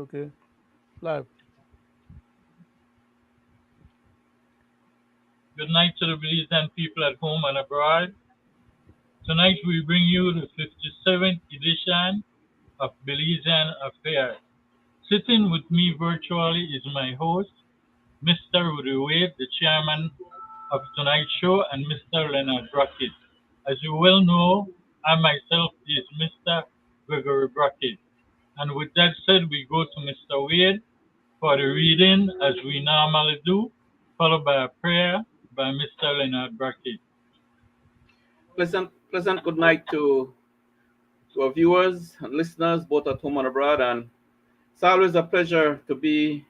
Okay. Live. Good night to the Belizean people at home and abroad. Tonight we bring you the 57th edition of Belizean Affairs. Sitting with me virtually is my host, Mr. Roody, the chairman of tonight's show, and Mr. Leonard Brackett. As you well know, I myself is Mr. Gregory Brackett. And with that said, we go to Mr. Wade for the reading as we normally do, followed by a prayer by Mr. Leonard Brackett. Pleasant good night to our viewers and listeners, both at home and abroad. And it's always a pleasure to be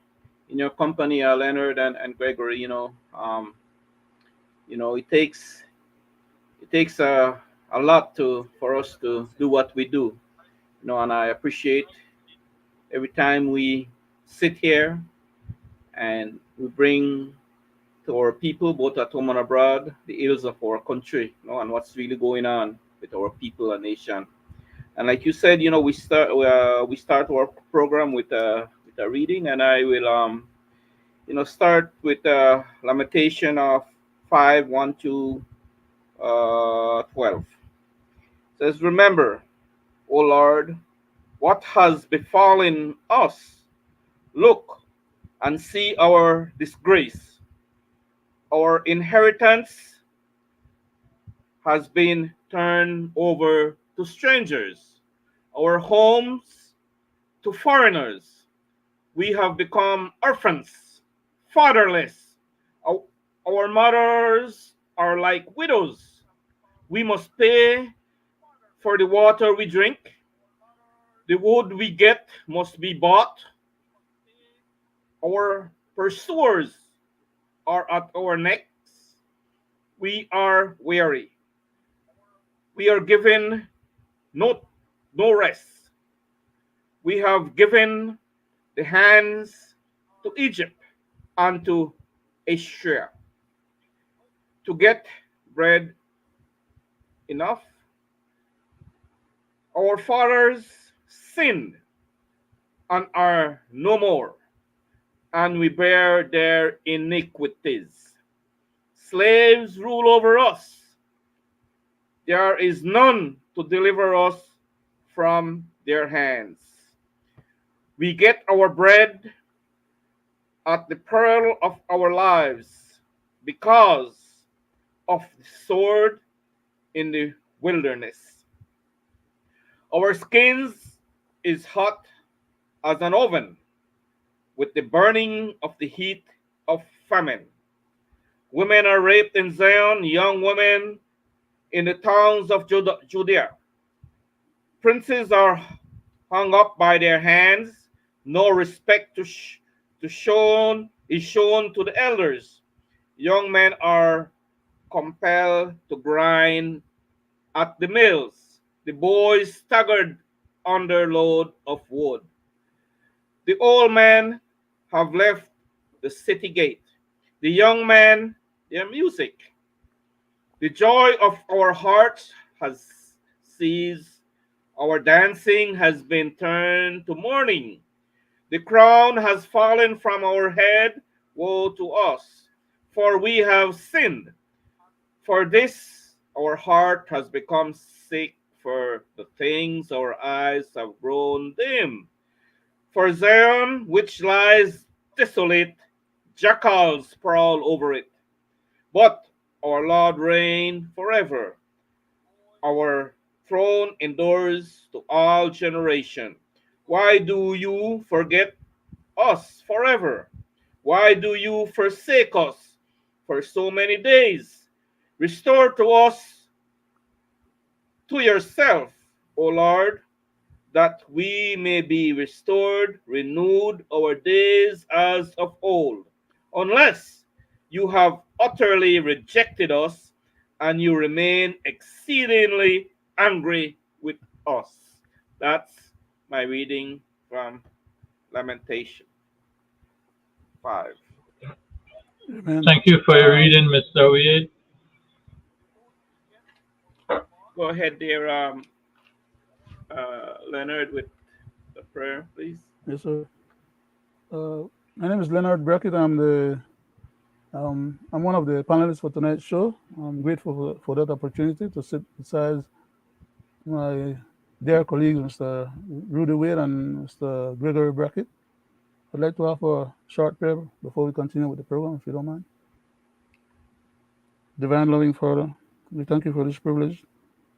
in your company, Leonard and Gregory. It takes a lot for us to do what we do. And I appreciate every time we sit here and we bring to our people, both at home and abroad, the ills of our country, and what's really going on with our people and nation. And like you said, we start our program with a reading, and I will start with Lamentation of 5:1 to 12. It says, "Remember, O Lord, what has befallen us. Look and see our disgrace. Our inheritance has been turned over to strangers, our homes to foreigners. We have become orphans, fatherless. Our, our mothers are like widows. We must pay for the water we drink. The wood we get must be bought. Our pursuers are at our necks. We are weary. We are given no, no rest. We have given the hands to Egypt and to Asia to get bread enough. Our fathers sinned and are no more, and we bear their iniquities. Slaves rule over us. There is none to deliver us from their hands. We get our bread at the peril of our lives because of the sword in the wilderness. Our skins is hot as an oven with the burning of the heat of famine. Women are raped in Zion, young women in the towns of Judea. Princes are hung up by their hands. No respect to shown is shown to the elders. Young men are compelled to grind at the mills. The boys staggered under load of wood. The old men have left the city gate. The young men their music. The joy of our hearts has ceased. Our dancing has been turned to mourning. The crown has fallen from our head. Woe to us, for we have sinned. For this our heart has become sick, for the things our eyes have grown dim. For Zion, which lies desolate, jackals prowl over it. But our Lord reigns forever. Our throne endures to all generation. Why do you forget us forever? Why do you forsake us for so many days? Restore to us to yourself, O Lord, that we may be restored, renewed our days as of old. Unless you have utterly rejected us and you remain exceedingly angry with us. That's my reading from Lamentation 5. Amen. Thank you for your reading, Mr. Wade. Go ahead there, Leonard, with the prayer, please. Yes, sir. Uh, my name is Leonard Brackett. I'm one of the panelists for tonight's show. I'm grateful for that opportunity to sit beside my dear colleagues, Mr. Roody and Mr. Gregory Brackett. I'd like to offer a short prayer before we continue with the program, if you don't mind. Divine loving Father, we thank you for this privilege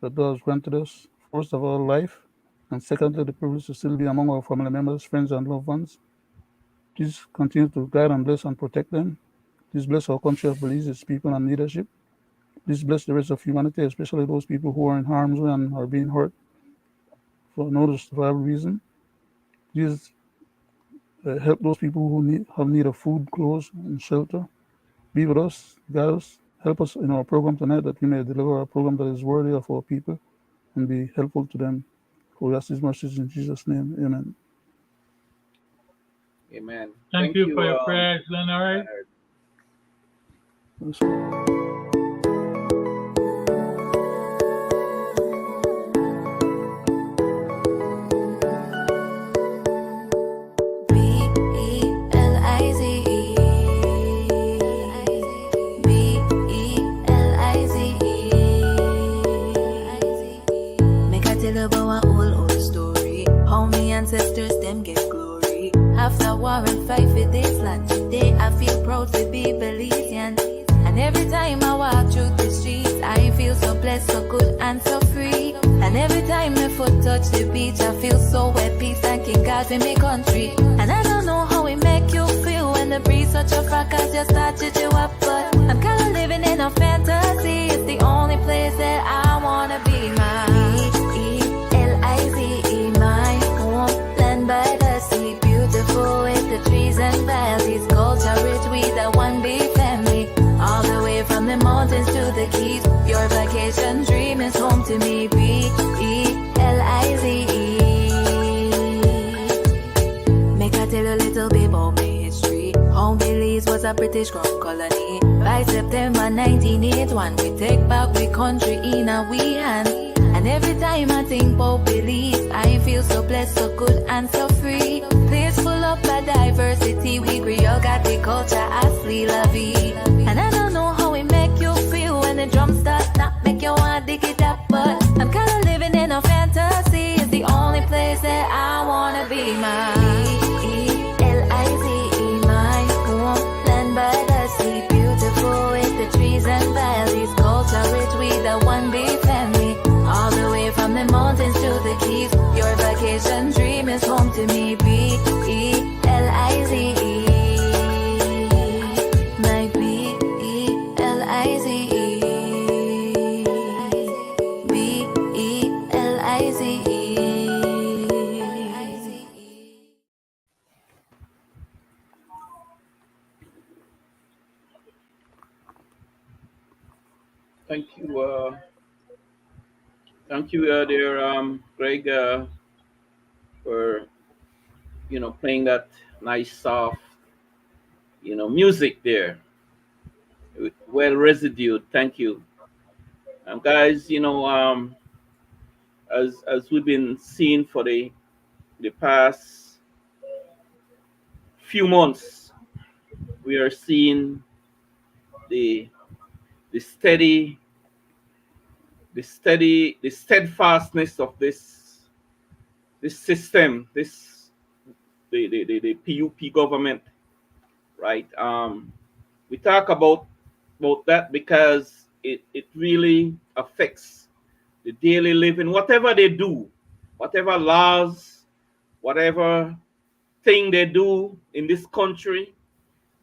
that thou hast granted us. First of all, life, and secondly, the privilege to still be among our family members, friends, and loved ones. Please continue to guide and bless and protect them. Please bless our country of Belize, its people and leadership. Please bless the rest of humanity, especially those people who are in harm's way and are being hurt for no justifiable reason. Please help those people who have need of food, clothes, and shelter. Be with us, guide us, help us in our program tonight that we may deliver a program that is worthy of our people and be helpful to them. For we ask these mercies in Jesus' name. Amen. Amen. Thank Thank you for you, your prayers, Leonard. Leonard. Make I tell about our old story. How me ancestors them get glory. After war and fight for this land, today I feel proud to be Belizean. And every time I walk through the streets, I feel so blessed, so good and so free. And every time my foot touch the beach, I feel so at peace, thanking God for my country. And I don't know how it make you feel when the breeze such a fracas just start to chew up, but I'm kinda living in a fantasy. It's the only place that I wanna be. My Belize, my homeland by the sea, beautiful with the trees and valleys, culture rich with a one big family. All the way from the mountains to the keys, your vacation dream is home to me. Belize. Make I tell a little bit about my history. Home Belize was a British crown colony. By September 1981, we take back we country in a we hand. And every time I think about Belize, I feel so blessed, so good and so free. Place full of a diversity, we Creole got the culture as la vie. And I don't know how it make you feel when the drums start not make you wanna dig it up, but I'm kinda living in a fantasy. It's the only place that I wanna be. My Belize, my homeland by the sea, beautiful with the trees and valleys, culture rich with a one big family. All the way from the mountains to the keys, your vacation dream is home to me. Belize, my Belize, Belize. Thank you, dear Greg, for playing that nice soft music there, well residued. Thank you, guys. As we've been seeing for the past few months, we are seeing the the steady the steadfastness of this system, the PUP government, right? We talk about that because it really affects the daily living. Whatever they do, whatever laws, whatever thing they do in this country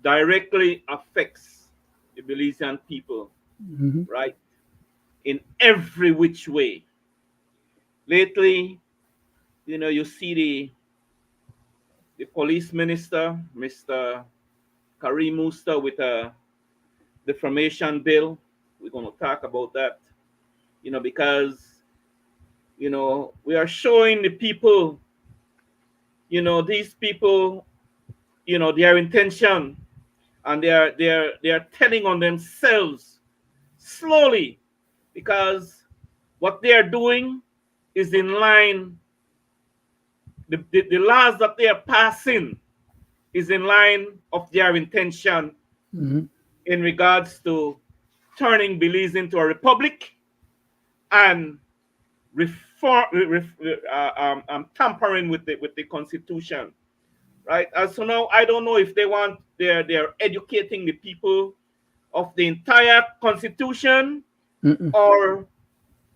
directly affects the Belizean people, Mm-hmm. right? In every which way. Lately, you see the police minister, Mr. Karim Musta, with a defamation bill. We're going to talk about that, because we are showing the people, these people, their intention, and they are telling on themselves slowly, because what they are doing is in line. The laws that they are passing is in line of their intention in regards to turning Belize into a republic and tampering with the constitution, right? And so now I don't know if they're educating the people of the entire constitution, or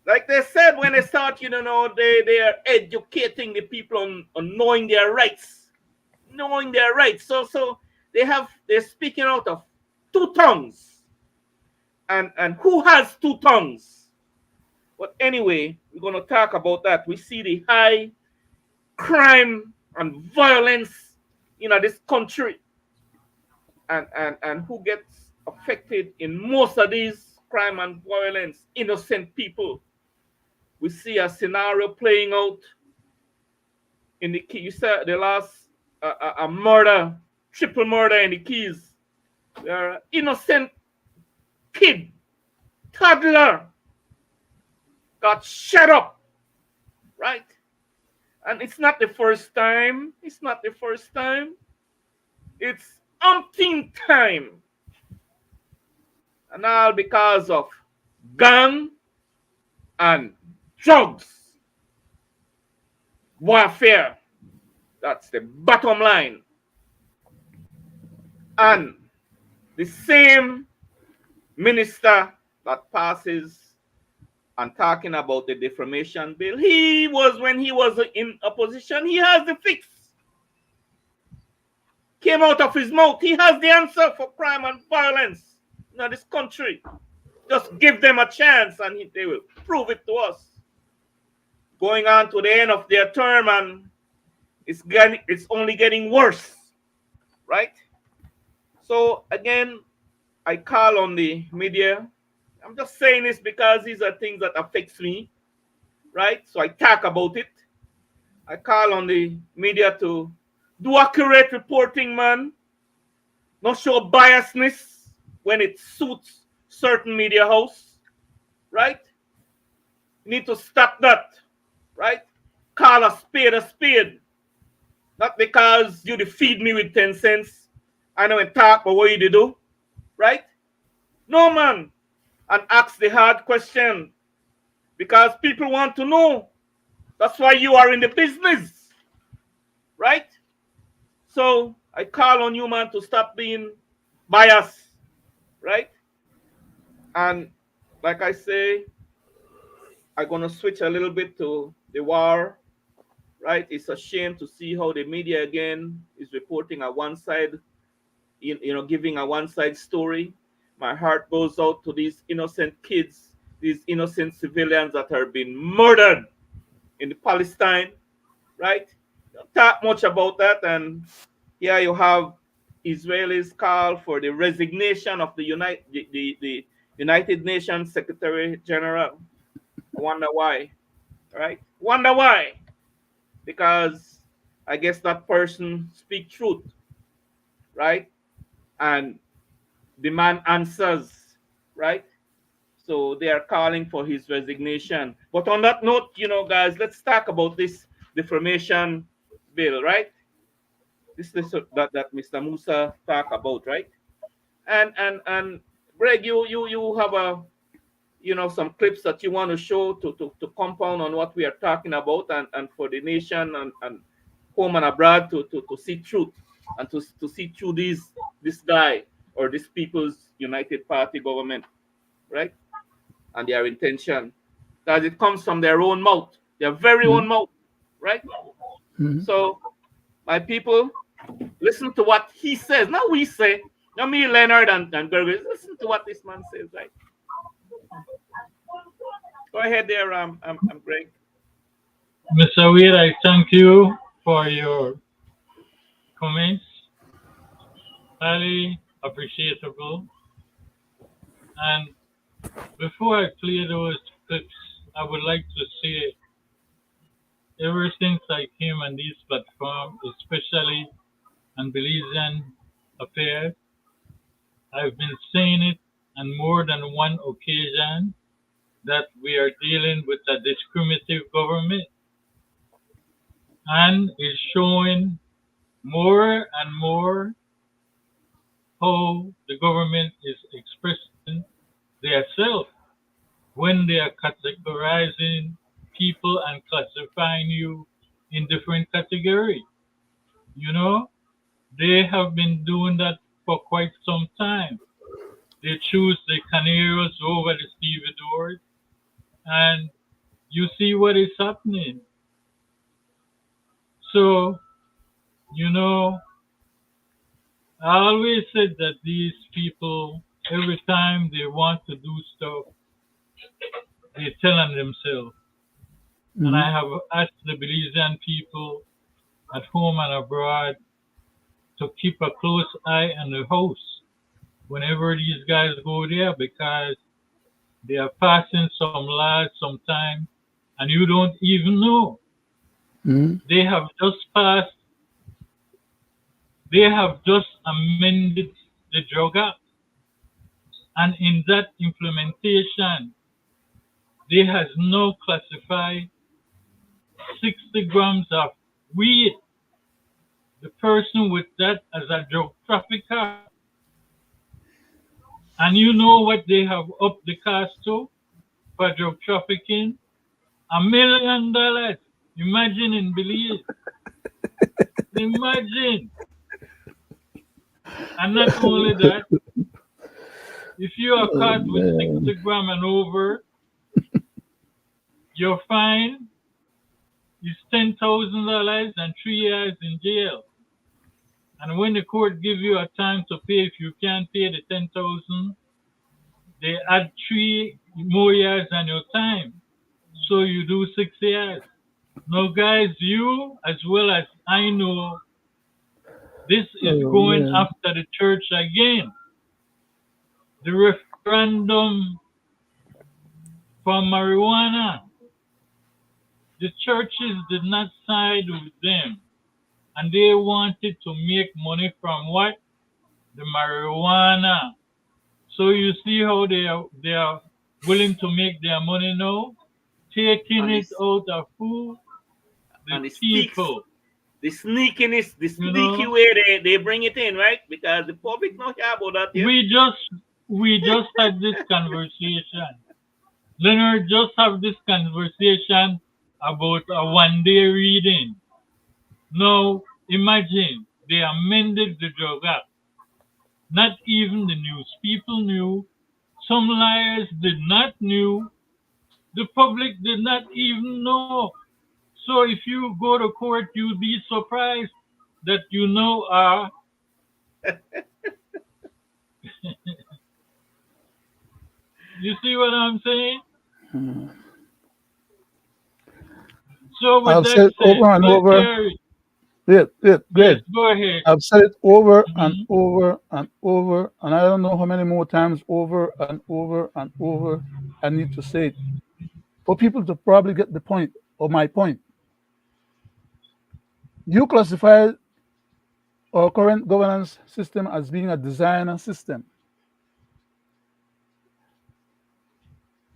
like they said when they start, they are educating the people on knowing their rights, So they're speaking out of two tongues, and who has two tongues? But anyway, we're going to talk about that. We see the high crime and violence this country, and who gets affected in most of these crime and violence, innocent people. We see a scenario playing out in the Keys. You said the last a murder, triple murder in the Keys. There are innocent kid, toddler got shut up, right? And it's not the first time. It's umpteen time. And all because of gun and drugs. Warfare. That's the bottom line. And the same minister that passes and talking about the defamation bill, when he was in opposition, he has the fix. Came out of his mouth. He has the answer for crime and violence in this country. Just give them a chance and they will prove it to us. Going on to the end of their term, and it's only getting worse, right? So again, I call on the media. I'm just saying this because these are things that affects me, right? So I talk about it. I call on the media to do accurate reporting, man. Not show biasness when it suits certain media house, right? You need to stop that, right? Call a spade. Not because you feed me with 10 cents. I know and talk about what you do, right? No, man. And ask the hard question because people want to know. That's why you are in the business, right? So I call on you, man, to stop being biased, right? And like I say, I'm going to switch a little bit to the war, right? It's a shame to see how the media again is reporting a one side, giving a one side story. My heart goes out to these innocent kids, these innocent civilians that are being murdered in the Palestine, right? Don't talk much about that. And here you have Israelis call for the resignation of the United Nations Secretary General. I wonder why, right? Wonder why? Because I guess that person speak truth, right? And demand answers, right? So they are calling for his resignation. But on that note, guys, let's talk about this defamation bill, right? This is that Mr. Musa talk about, right? And Greg, you have some clips that you want to show to compound on what we are talking about, and for the nation and home and abroad to see truth and to see through this guy or this People's United Party government, right? And their intention, that it comes from their own mouth, their very own mouth, right? So, my people, listen to what he says. Not we say, not me, Leonard and Gregory. Listen to what this man says, right? Go ahead there, I'm Greg. Mr. Weir, I thank you for your comments. Highly appreciable. And before I play those clips, I would like to say, ever since I came on this platform, especially on Belizean affairs, I've been saying it on more than one occasion that we are dealing with a discriminative government, and is showing more and more how the government is expressing themselves when they are categorizing people and classifying you in different categories. You know, they have been doing that for quite some time. They choose the Canaries over the stevedores, and you see what is happening. So, you know, I always said that these people, every time they want to do stuff, they tell on themselves. And I have asked the Belizean people at home and abroad to keep a close eye on the house whenever these guys go there, because they are passing some laws sometime and you don't even know. They have just passed, they have just amended the Drug Act. And in that implementation, they has now classified 60 grams of weed. The person with that as a drug trafficker. And you know what they have upped the cost to for drug trafficking? $1 million. Imagine in Belize. Imagine. And not only that, if you are caught with 60 grams and over, your fine is $10,000 and 3 years in jail. And when the court gives you a time to pay, if you can't pay the 10,000, they add 3 more years on your time. So you do 6 years. Now, guys, you as well as I know, this is going after the church again. The referendum for marijuana, the churches did not side with them. And they wanted to make money from what? The marijuana. So you see how they are willing to make their money now? Taking it out of who? The people. The sneakiness, the sneaky way they bring it in, right? Because the public don't care about that yet. We just had this conversation. Leonard just have this conversation about a one-day reading. Now, imagine they amended the Drug Act. Not even the news people knew. Some liars did not know. The public did not even know. So if you go to court, you'll be surprised that you know are. You see what I'm saying? So with I've that said over and over. Great. Go ahead. I've said it over and over and over, and I don't know how many more times over and over and over I need to say it for people to probably get the point or my point. You classify our current governance system as being a designer system.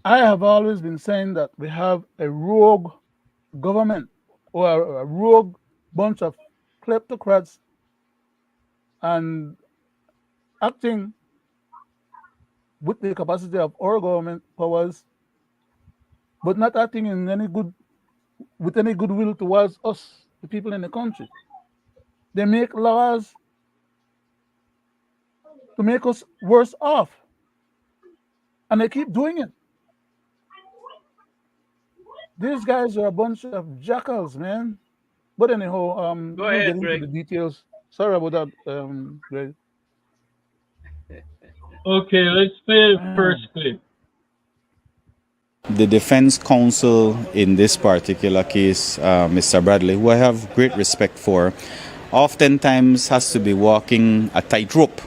I have always been saying that we have a rogue government or a rogue bunch of kleptocrats and acting with the capacity of our government powers, but not acting in any good with any goodwill towards us, the people in the country. They make laws to make us worse off, and they keep doing it. These guys are a bunch of jackals, man. But anyhow, Go ahead, get into Greg. the details. Sorry about that, Greg. Okay, let's play the first clip. The defense counsel in this particular case, Mr. Bradley, who I have great respect for, oftentimes has to be walking a tightrope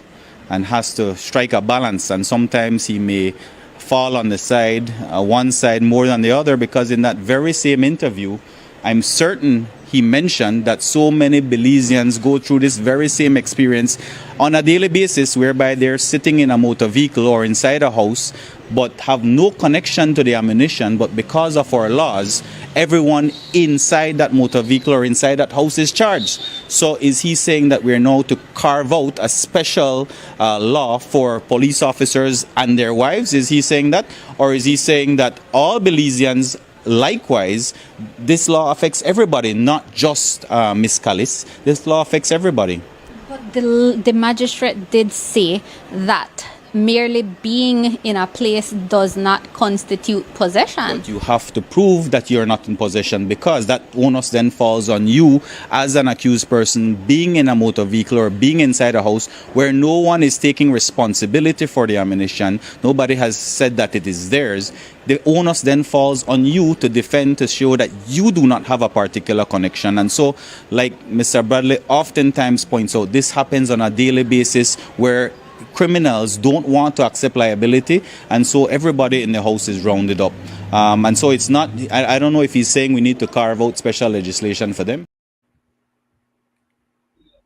and has to strike a balance, and sometimes he may fall on the side, one side more than the other, because in that very same interview, I'm certain he mentioned that so many Belizeans go through this very same experience on a daily basis, whereby they're sitting in a motor vehicle or inside a house but have no connection to the ammunition, but because of our laws, everyone inside that motor vehicle or inside that house is charged. So is he saying that we're now to carve out a special law for police officers and their wives? Is he saying that? Or is he saying that all Belizeans, likewise, this law affects everybody, not just Miss Callis? This law affects everybody. But the magistrate did say that merely being in a place does not constitute possession. But you have to prove that you're not in possession, because that onus then falls on you as an accused person being in a motor vehicle or being inside a house where no one is taking responsibility for the ammunition. Nobody has said that it is theirs. The onus then falls on you to defend, to show that you do not have a particular connection. And so, like Mr. Bradley oftentimes points out, this happens on a daily basis where criminals don't want to accept liability, and so everybody in the house is rounded up. And so it's not, I don't know if he's saying we need to carve out special legislation for them.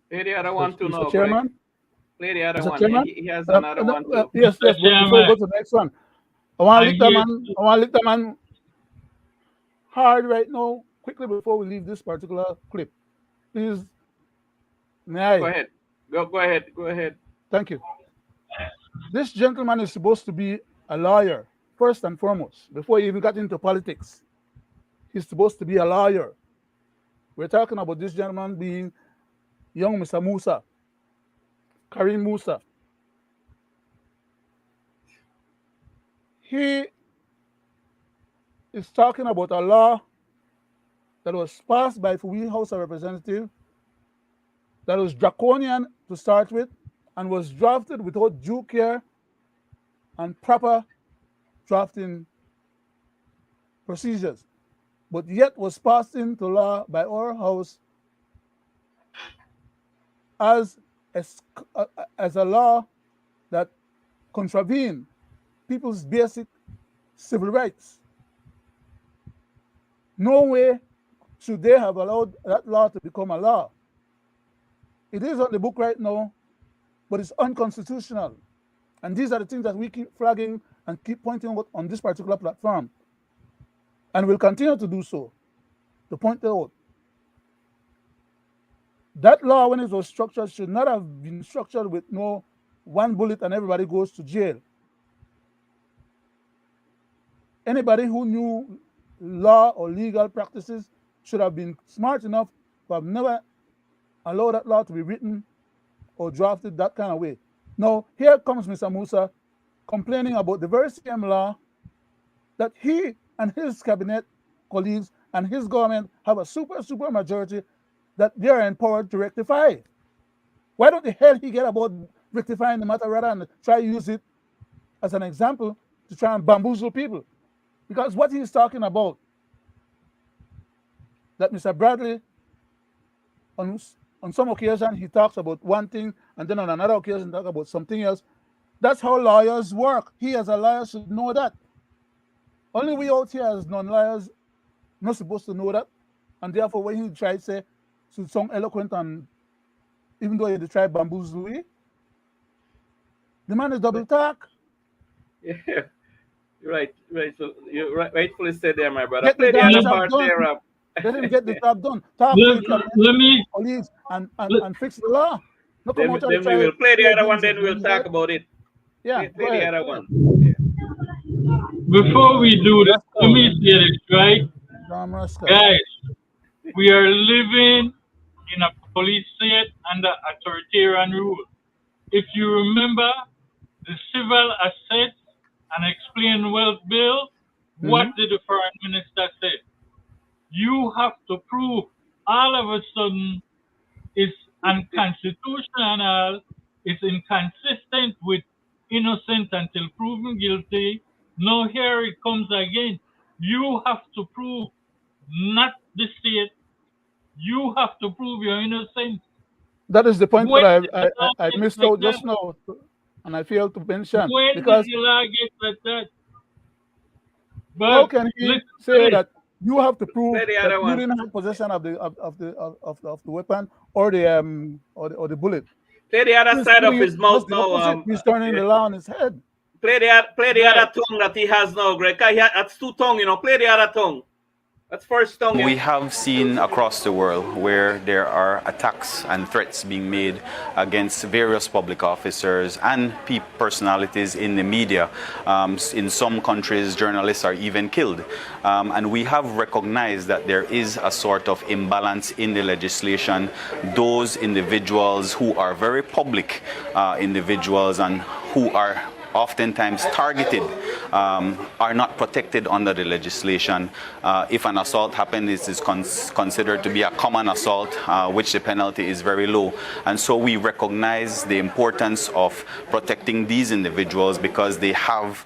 Play the other one too now, Mr. Chairman? Play the other Mr. one. Chairman? He has another one too. Yes, before we go to the next one. I want to lick the man hard right now, quickly before we leave this particular clip. Please. Go ahead. Go ahead. Thank you. This gentleman is supposed to be a lawyer, first and foremost, before he even got into politics. He's supposed to be a lawyer. We're talking about this gentleman being young Mr. Musa, Karim Musa. He is talking about a law that was passed by the House of Representatives that was draconian to start with, and was drafted without due care and proper drafting procedures, but yet was passed into law by our House as a law that contravened people's basic civil rights. No way should they have allowed that law to become a law. It is on the book right now, but it's unconstitutional. And these are the things that we keep flagging and keep pointing out on this particular platform. And we'll continue to do so, to point it out. That law, when it was structured, should not have been structured with no one bullet and everybody goes to jail. Anybody who knew law or legal practices should have been smart enough to have never allowed that law to be written or drafted that kind of way. Now, here comes Mr. Musa complaining about the very same law that he and his cabinet colleagues and his government have a super majority that they are empowered to rectify. Why don't the hell he get about rectifying the matter rather than try to use it as an example to try and bamboozle people? Because what he's talking about, that Mr. Bradley, on some occasion, he talks about one thing, and then on another occasion, talk about something else. That's how lawyers work. He, as a lawyer, should know that. Only we out here as non-lawyers not supposed to know that, and therefore, when he tries to say, should sound eloquent, and even though he try bamboozle we, the man is double talk. Yeah, right. So you rightfully said there, my brother. Get Play the other part there up. Let him get the job done. Talk to the colleagues and fix the law. Then we will play the other one, then we'll talk about it. Yeah, play the other one. Before we do this, let me say this, right? Guys, we are living in a police state under authoritarian rule. If you remember the Civil Assets and Explain Wealth Bill, what did the Foreign Minister say? You have to prove all of a sudden it's unconstitutional, it's inconsistent with innocent until proven guilty. Now here it comes again. You have to prove, not the state, you have to prove your innocence. That is the point that I missed out just now, and I failed to mention. When because did the law get like that? But how can he say that you have to prove Play the that other you one. didn't have possession of the weapon or the bullet? Play the other side of his mouth now. He's turning the law on his head. Play the other tongue that he has now, Greg. That's two tongue, Play the other tongue. That's first tongue. We have seen across the world where there are attacks and threats being made against various public officers and personalities in the media. In some countries, journalists are even killed. And we have recognized that there is a sort of imbalance in the legislation. Those individuals who are very public individuals and who are oftentimes targeted are not protected under the legislation. If an assault happens, it is considered to be a common assault, which the penalty is very low. And so we recognize the importance of protecting these individuals because they have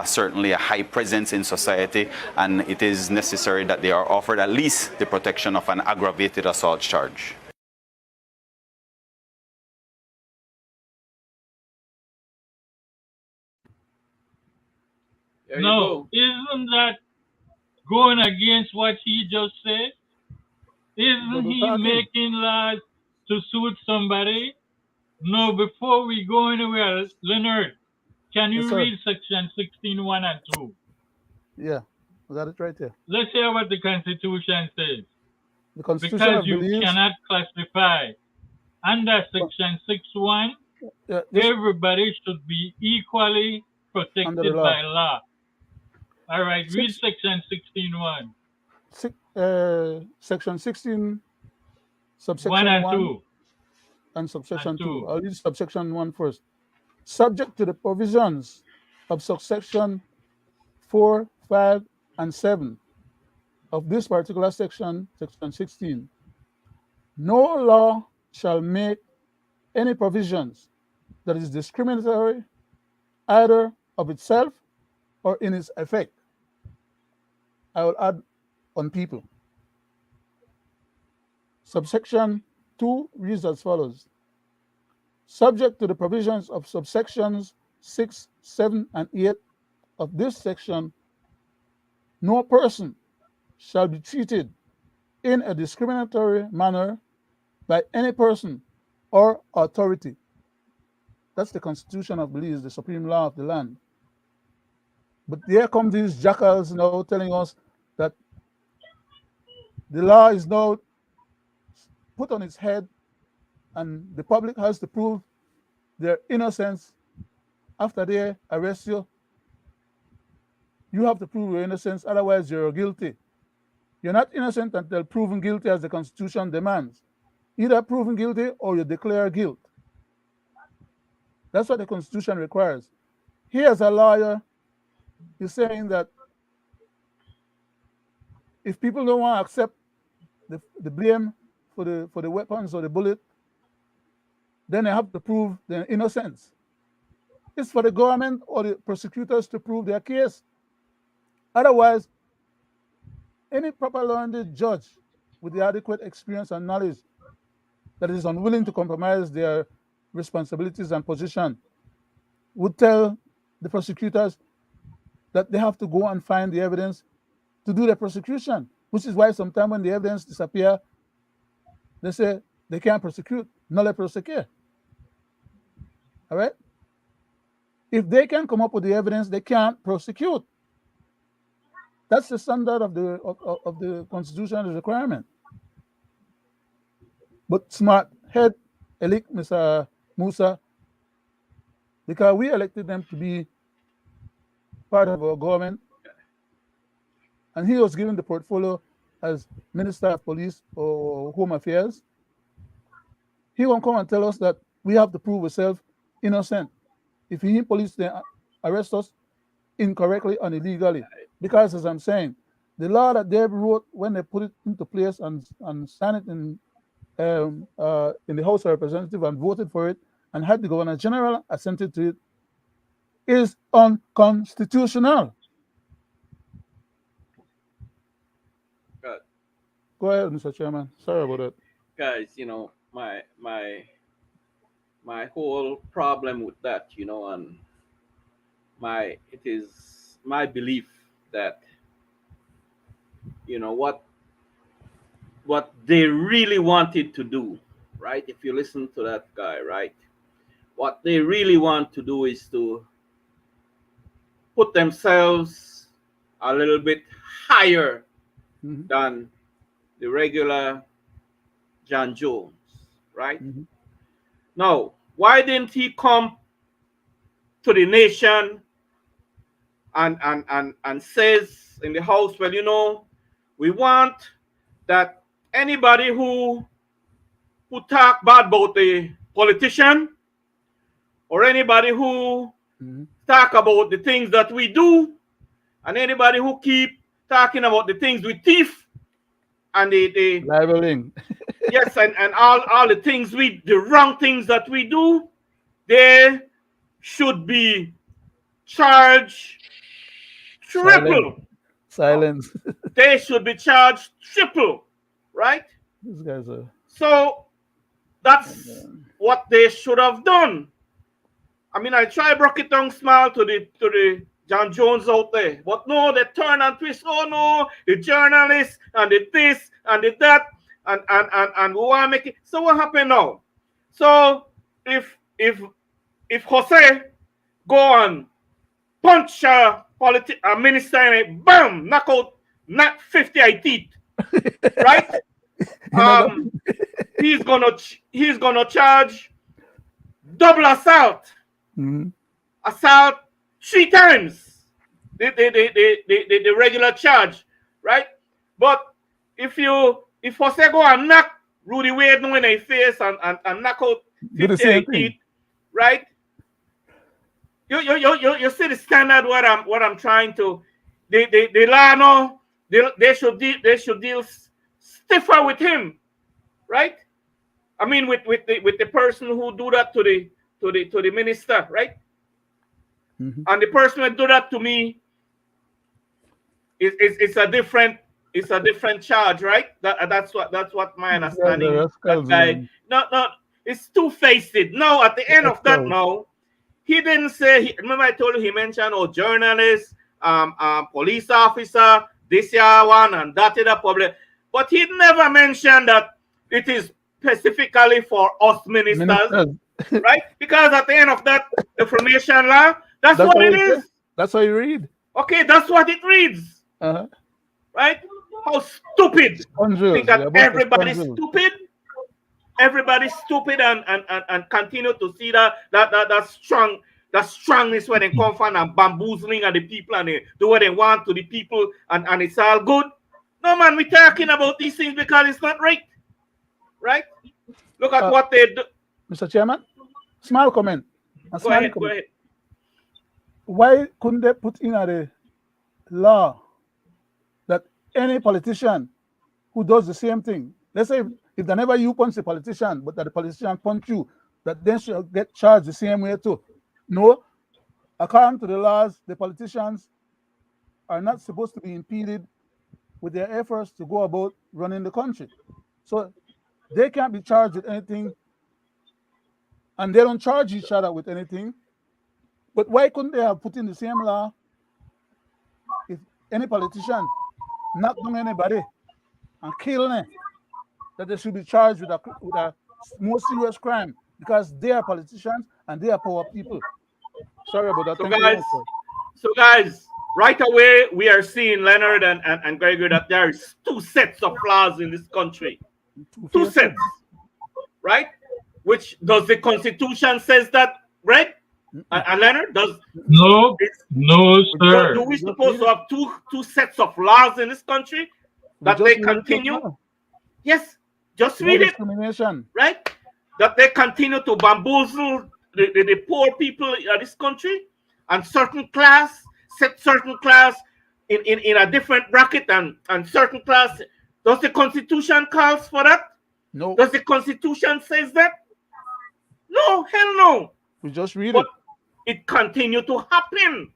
certainly a high presence in society, and it is necessary that they are offered at least the protection of an aggravated assault charge. There No, isn't that going against what he just said? Isn't he making laws to suit somebody? No, before we go anywhere, Leonard, can you read section 16(1) and 2? Yeah, I got it right here. Let's hear what the Constitution says. The Constitution Because of you Belize cannot classify. Under section 6(1), everybody should be equally protected by law. All right, read section 16(1). Section 16, subsection 1 and 1 2. and subsection 2. I'll read subsection 1 first. Subject to the provisions of subsection 4, 5, and 7 of this particular section, section 16, no law shall make any provisions that is discriminatory either of itself or in its effect. I will add on people. Subsection 2 reads as follows. Subject to the provisions of subsections 6, 7, and 8 of this section, no person shall be treated in a discriminatory manner by any person or authority. That's the Constitution of Belize, the supreme law of the land. But there come these jackals now telling us that the law is now put on its head and the public has to prove their innocence. After they arrest you, you have to prove your innocence, otherwise you're guilty. You're not innocent until proven guilty as the Constitution demands. Either proven guilty or you declare guilt. That's what the Constitution requires. He, as a lawyer, is saying that if people don't want to accept the blame for the weapons or the bullet, then they have to prove their innocence. It's for the government or the prosecutors to prove their case. Otherwise, any proper learned judge with the adequate experience and knowledge that is unwilling to compromise their responsibilities and position would tell the prosecutors that they have to go and find the evidence to do the prosecution, which is why sometimes when the evidence disappears, they say they can't prosecute, nolle prosecute. All right? If they can come up with the evidence, they can't prosecute. That's the standard of the Constitutional requirement. But smart head elect Mr. Musa, because we elected them to be part of our government, and he was given the portfolio as Minister of Police or Home Affairs. He won't come and tell us that we have to prove ourselves innocent. If he police, they arrest us incorrectly and illegally. Because, as I'm saying, the law that they wrote when they put it into place and signed it in the House of Representatives and voted for it and had the Governor General assented to it is unconstitutional. Good. Go ahead, Mr. Chairman. Sorry about that. Guys, my whole problem with that, and it is my belief that what they really wanted to do, right? If you listen to that guy, right? What they really want to do is to put themselves a little bit higher than the regular John Jones, right? Now, why didn't he come to the nation and says in the house, well, you know, we want that anybody who talk bad about the politician or anybody who talk about the things that we do and anybody who keep talking about the things we thief and the Libeling. yes, and all the things the wrong things that we do, they should be charged triple. Silence. They should be charged triple, right? These guys are. So that's what they should have done. I mean, I try broke it down small to the John Jones out there, but no, they turn and twist. Oh no, the journalists and the this and the that and we want to make it. So what happened now? So if Jose go and punch a minister and it, bam, knock 50 eye teeth, right? He's gonna charge double assault, assault 3 times the regular charge, right? But if Jose go and knock Roody Wade in the face and knock out 50 eye teeth, right? You see the standard what I'm trying to the law now, they should deal stiffer with him, right? I mean with the person who do that to the minister, right? And the person who do that to me it's a different charge, right? That's what my understanding. That guy, no, it's two-faced. Now at the end of that, now he didn't say. Remember, I told you he mentioned journalist, police officer, this year one and that in the public, but he never mentioned that it is specifically for us ministers, right? Because at the end of that information law, that's what it is. That's how you read. Okay, that's what it reads. Right? How stupid! Think that everybody's stupid. Everybody's stupid and continue to see that strongness when they come from and bamboozling at the people and they do what they want to the people and it's all good. No man, we're talking about these things because it's not right. Right? Look at what they do. Mr. Chairman, small comment. Go ahead. Why couldn't they put in the law that any politician who does the same thing, let's say if whenever you punch a politician, but that the politician punch you, that then should get charged the same way too? No, according to the laws, the politicians are not supposed to be impeded with their efforts to go about running the country. So they can't be charged with anything, and they don't charge each other with anything. But why couldn't they have put in the same law if any politician knock down anybody and kill them, that they should be charged with a more serious crime because they are politicians and they are poor people? Sorry about that. So guys, right away we are seeing Leonard and Gregory that there is 2 sets of laws in this country. 2 sets, right? Which does the Constitution says that, right? And Leonard, no, sir. Do we supposed to have two sets of laws in this country that they continue? Yes, just read it. Right? That they continue to bamboozle the poor people of this country and certain class in a different bracket and certain class. Does the Constitution calls for that? No. Does the Constitution says that? No, hell no. We just read it. It continue to happen,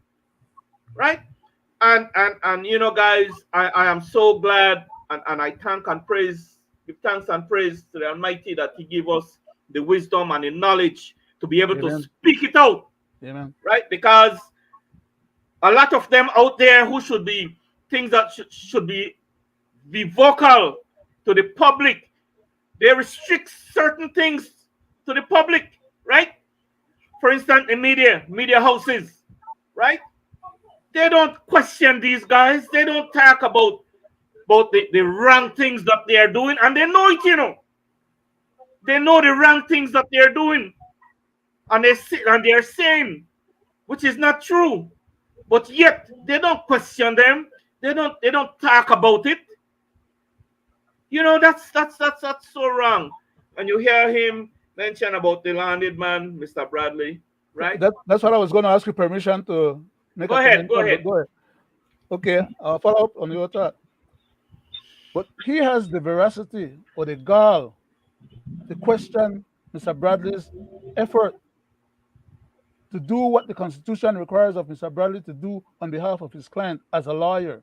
right? And you know, guys, I am so glad and I give thanks and praise to the Almighty that He gave us the wisdom and the knowledge to be able to speak it out. Amen. Right? Because a lot of them out there who should be things that should be vocal to the public, they restrict certain things to the public, right? For instance, the media houses, right? They don't question these guys. They don't talk about about the wrong things that they are doing, and they know it, you know. They know the wrong things that they are doing, and they are saying, which is not true. But yet they don't question them. They don't talk about it. You know, that's so wrong. And you hear him mention about the landed man, Mr. Bradley, right? That's what I was going to ask you permission to make Go a ahead, comment go on, but ahead. go ahead. Okay, I'll follow up on your thought. But he has the veracity or the gall to question Mr. Bradley's effort to do what the Constitution requires of Mr. Bradley to do on behalf of his client as a lawyer.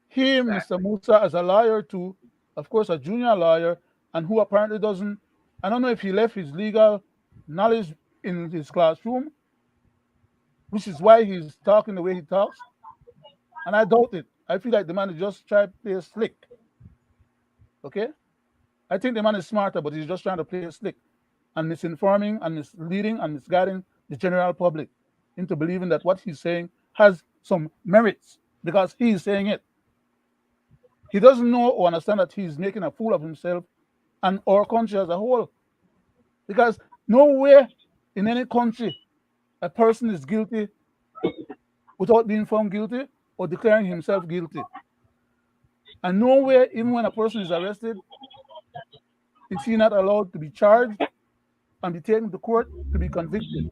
He, Mr. Musa, as a lawyer too, of course, a junior lawyer, and who apparently doesn't, I don't know if he left his legal knowledge in his classroom, which is why he's talking the way he talks. And I doubt it. I feel like the man is just trying to play slick. Okay? I think the man is smarter, but he's just trying to play slick and misinforming and misleading and misguiding the general public into believing that what he's saying has some merits because he's saying it. He doesn't know or understand that he's making a fool of himself and our country as a whole. Because nowhere in any country a person is guilty without being found guilty or declaring himself guilty. And nowhere, even when a person is arrested, is he not allowed to be charged and be taken to court to be convicted,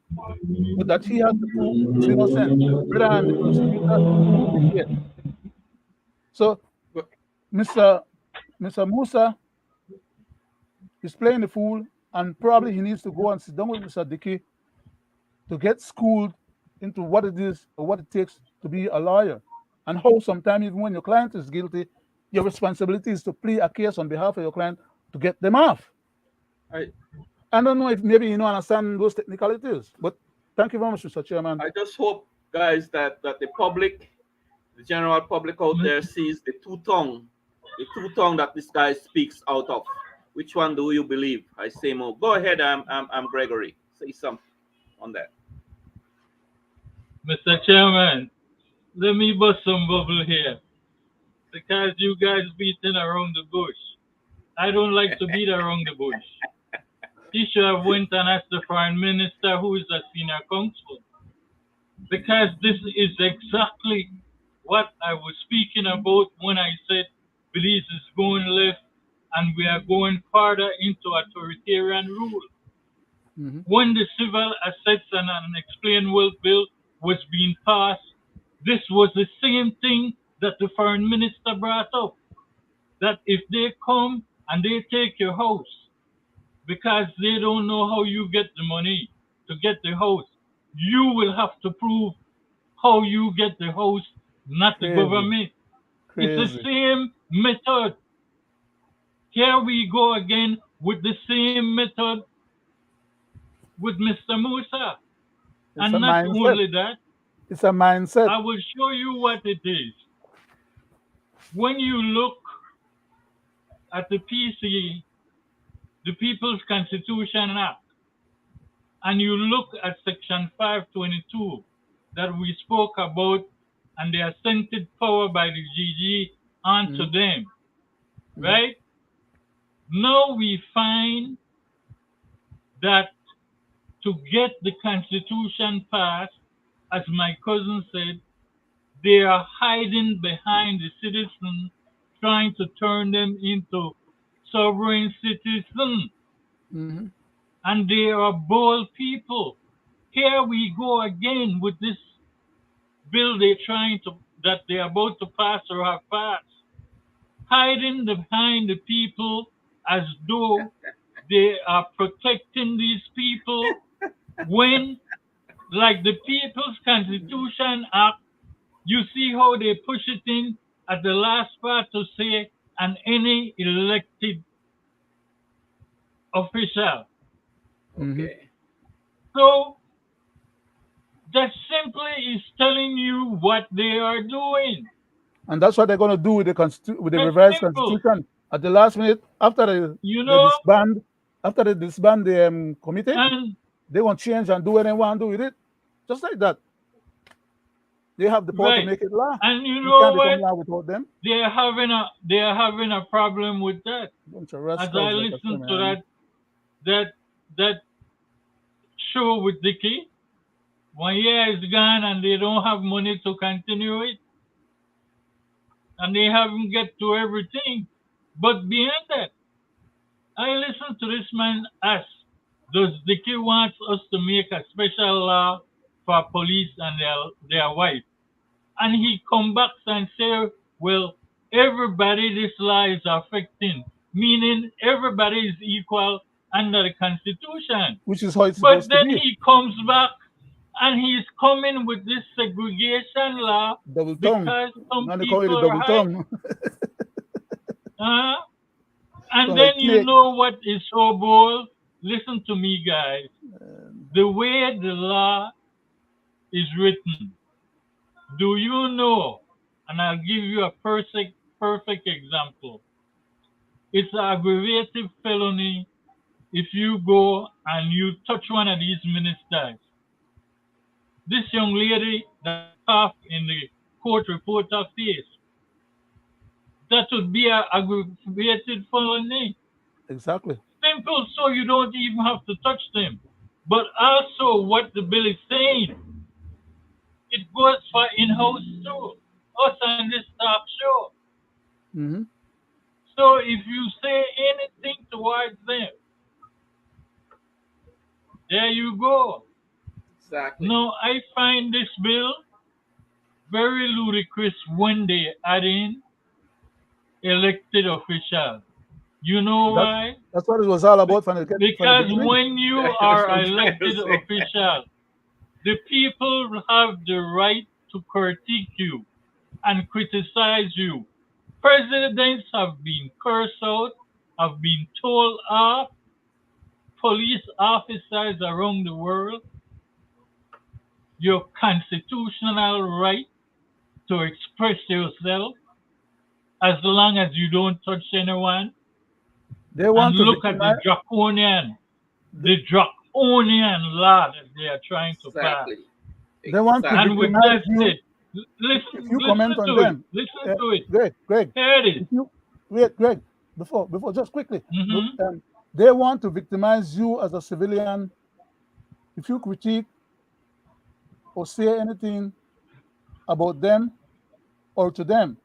but that he has to prove his innocence, rather than the prosecutor prove his guilt. So, Mr. Musa is playing the fool, and probably he needs to go and sit down with Mr. Dickey to get schooled into what it is or what it takes to be a lawyer, and how sometimes even when your client is guilty, your responsibility is to plead a case on behalf of your client to get them off. I don't know if maybe you don't understand those technicalities, but thank you very much, Mr. Chairman. I just hope, guys, that the public, the general public out there, sees the two-tongue that this guy speaks out of. Which one do you believe? I say more. Go ahead, I'm Gregory. Say something on that. Mr. Chairman, let me bust some bubble here. Because you guys beating around the bush. I don't like to beat around the bush. He should have went and asked the foreign minister who is the senior counsel. Because this is exactly what I was speaking about when I said Belize is going left and we are going further into authoritarian rule. Mm-hmm. When the Civil Assets and Unexplained Wealth Bill was being passed, this was the same thing that the foreign minister brought up. That if they come and they take your house because they don't know how you get the money to get the house, you will have to prove how you get the house, not the government. It's the same method. Here we go again with the same method with Mr. Musa. And not only that, it's a mindset. I will show you what it is. When you look at the PC, the People's Constitution Act, and you look at Section 522 that we spoke about and the assented power by the GG onto them, right? Now we find that to get the Constitution passed, as my cousin said, they are hiding behind the citizens, trying to turn them into sovereign citizens. Mm-hmm. And they are bold people. Here we go again with this bill that they're about to pass or have passed, hiding behind the people as though they are protecting these people when, like the People's Constitution Act, you see how they push it in at the last part to say, and any elected official. Okay. So that simply is telling you what they are doing. And that's what they're going to do with the revised constitution at the last minute after they disband the committee. They want to change and do what they want to do with it, just like that. They have the power to Right. make it law. And you It know can't become what? law without them. They are having a problem with that. Bunch of As I rascals, like I say, listen to man. that show with Dickie, 1 year is gone and they don't have money to continue it, and they haven't get to everything. But beyond that, I listen to this man ask, does Dickie want us to make a special law for police and their wife? And he come back and say, well, everybody this law is affecting, meaning everybody is equal under the Constitution. Which is how it's But supposed to then be. he comes back and he's coming with this segregation law Double tongue. because some Now they call it a people double are tongue. and Sound then like you snake. know what is so bold? Listen to me, guys. The way the law is written, do you know? And I'll give you a perfect example. It's an aggravated felony if you go and you touch one of these ministers. This young lady that coughed in the court reporter face, that would be an aggravated felony. Exactly. Simple, so you don't even have to touch them. But also, what the bill is saying, it goes for in-house too. Us on this talk show. Mm-hmm. So if you say anything towards them, there you go. Exactly. Now, I find this bill very ludicrous when they add in elected officials. You know why? That's what it was all about from the Because beginning. when you That's are what I'm trying to elected say. official, the people have the right to critique you and criticize you. Presidents have been cursed out, have been told off, police officers around the world, your constitutional right to express yourself as long as you don't touch anyone. They want And to look at the draconian law that they are trying to pass. Exactly. They want to And with victimize that you. said, If you listen comment on to it. them, Listen to it. Greg, Here it is. if you wait, Greg, before just quickly, Mhm. they want to victimize you as a civilian. If you critique or say anything about them or to them,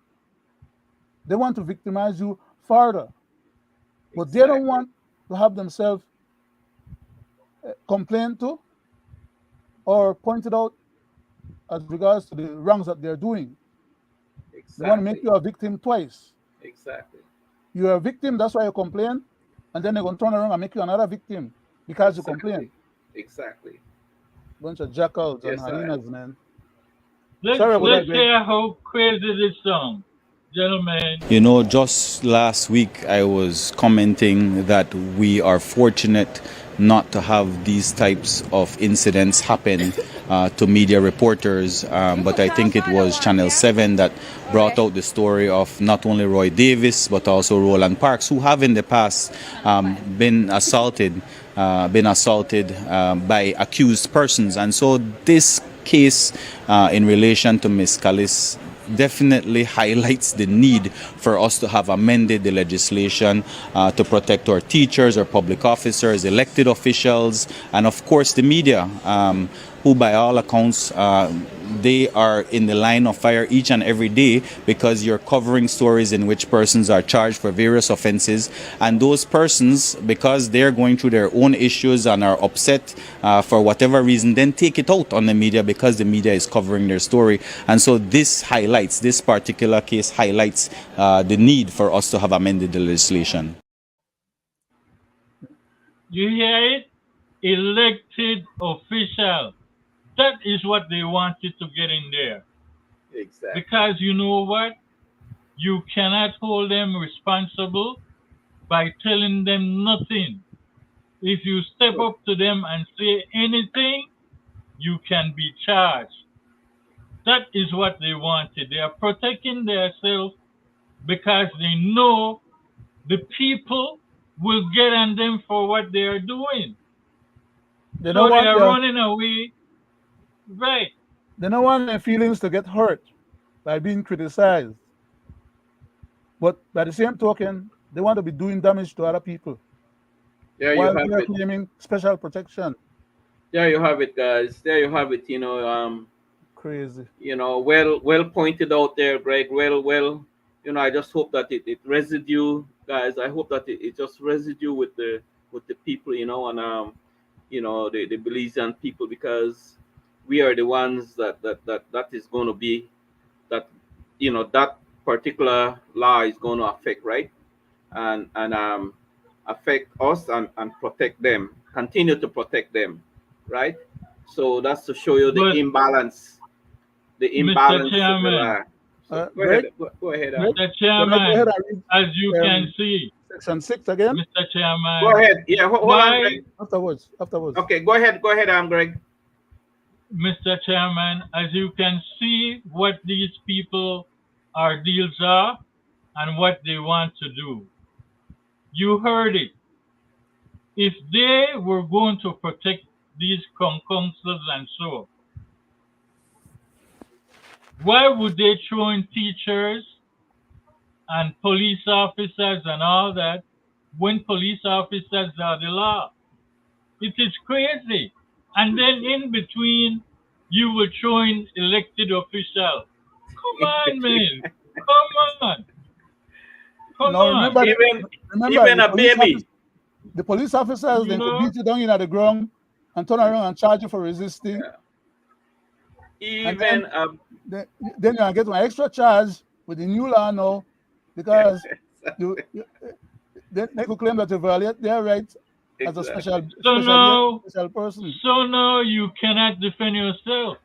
they want to victimize you further. But they don't want to have themselves complained to or pointed out as regards to the wrongs that they're doing. They want to make you a victim twice. Exactly. You're a victim, that's why you complain, and then they're going to turn around and make you another victim because you complain. Exactly. Bunch of jackals Yes, and I am. hyenas, man. Let's hear how crazy this song, gentlemen. You know, just last week I was commenting that we are fortunate not to have these types of incidents happen to media reporters, but I think it was Channel 7 that brought out the story of not only Roy Davis but also Roland Parks, who have in the past been assaulted by accused persons. And so this case in relation to Ms. Callis definitely highlights the need for us to have amended the legislation to protect our teachers, our public officers, elected officials, and of course the media, who by all accounts they are in the line of fire each and every day because you're covering stories in which persons are charged for various offenses, and those persons, because they're going through their own issues and are upset for whatever reason, then take it out on the media because the media is covering their story. And so this particular case highlights the need for us to have amended the legislation. You hear it? Elected official. That is what they wanted to get in there. Exactly. Because you know what? You cannot hold them responsible by telling them nothing. If you step up to them and say anything, you can be charged. That is what they wanted. They are protecting themselves because they know the people will get on them for what they are doing. They so don't they want are their, running away. Right. They don't want their feelings to get hurt by being criticized. But by the same token, they want to be doing damage to other people There you while have they're it. claiming special protection. There you have it, guys. There you have it. Crazy. Well pointed out there, Greg. Well. I just hope that it residue, guys. I hope that it just residue with the people, and the Belizean people, because we are the ones that is going to be that that particular law is going to affect, right? And affect us and protect them, continue to protect them, right? So that's to show you the But imbalance, Mr. of the Chairman, law. So go Greg, ahead, go ahead, Greg, Mr. can I go ahead Chairman, and read as you can see, section 6 again? Mr. go Chairman, ahead. Yeah, hold on, why, Greg. Afterwards. Okay, go ahead, Greg. Mr. Chairman, as you can see what these people, our deals are and what they want to do. You heard it. If they were going to protect these councils and so, why would they throw in teachers and police officers and all that when police officers are the law? It is crazy. And then in between, you will throw in elected officials. Come on, man. Come on. Come Now on. remember, Even the a baby. The police officers, they could beat you down in at the ground and turn around and charge you for resisting. Even Then you're gonna get an extra charge with the new law now, because they could claim that you violate their rights as a special person. So now you cannot defend yourself,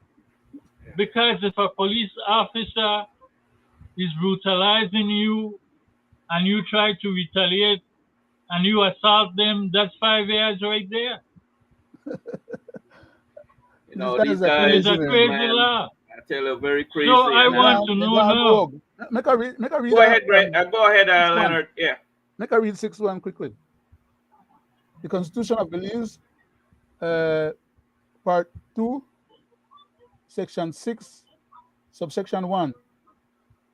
because if a police officer is brutalizing you and you try to retaliate and you assault them, that's 5 years right there. These guys, It's a crazy man, law. I tell you, very crazy. So I want to know now. Make a read. Go ahead, Greg. Go ahead, Leonard. Yeah. Make a read 6.1 quickly. The Constitution of Belize, Part 2, Section 6, Subsection 1.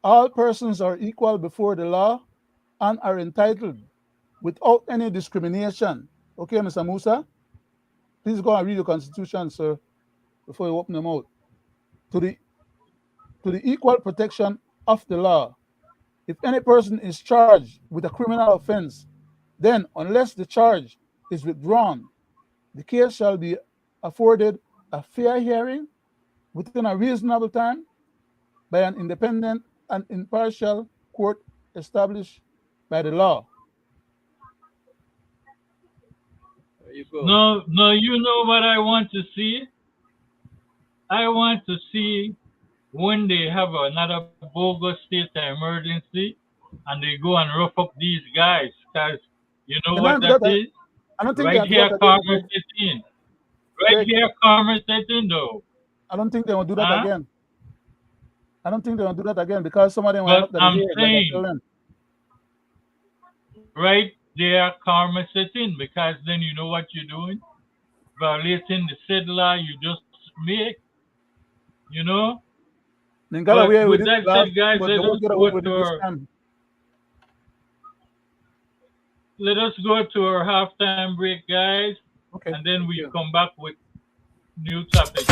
All persons are equal before the law and are entitled without any discrimination. Okay, Mr. Musa? Please go and read the Constitution, sir, before you open them out. To the equal protection of the law. If any person is charged with a criminal offense, then unless the charge is withdrawn, the case shall be afforded a fair hearing within a reasonable time by an independent and impartial court established by the law. There you go. No, you know what I want to see? I want to see when they have another bogus state of emergency and they go and rough up these guys, because you know what that is? I don't think right here, Karma Setting. Right here, Karma Setting, though. I don't think they will do that again. I don't think they will do that again, because some of them will. But I'm saying, right there, Karma Setting, because then you know what you're doing? Violating the said law you just made. You know? But with that said, guys, let us go to our halftime break, guys. Okay. And then we come back with new topics.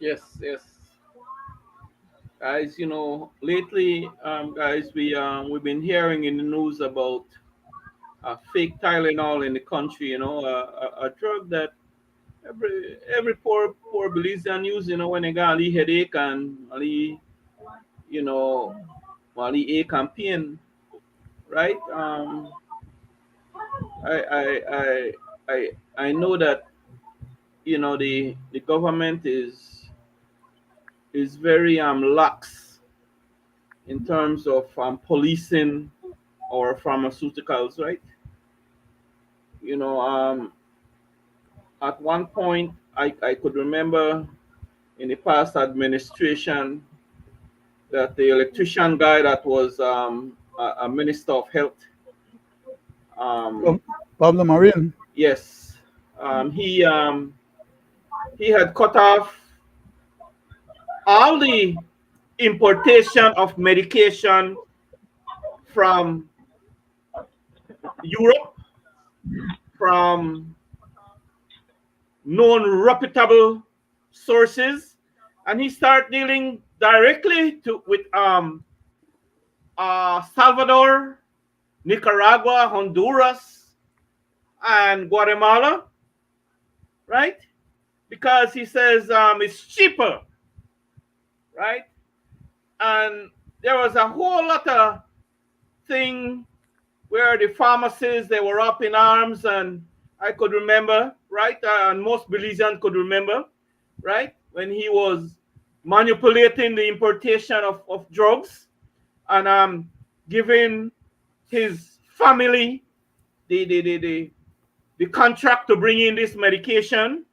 Yes, yes. Guys, lately, guys, we've been hearing in the news about fake Tylenol in the country. A drug that every poor Belizean use. When they got a headache and you know, a campaign, right? I I I I know that the government is very lax in terms of policing our pharmaceuticals, right? You know, at one point I could remember in the past administration that the electrician guy that was a minister of health, um, Pablo Marin. yes, he had cut off all the importation of medication from Europe, from known reputable sources, and he started dealing directly with Salvador, Nicaragua, Honduras, and Guatemala, right? Because he says it's cheaper, right? And there was a whole lot of thing where the pharmacists they were up in arms, and I could remember, right, and most Belizeans could remember, right, when he was manipulating the importation of drugs and giving his family the contract to bring in this medication,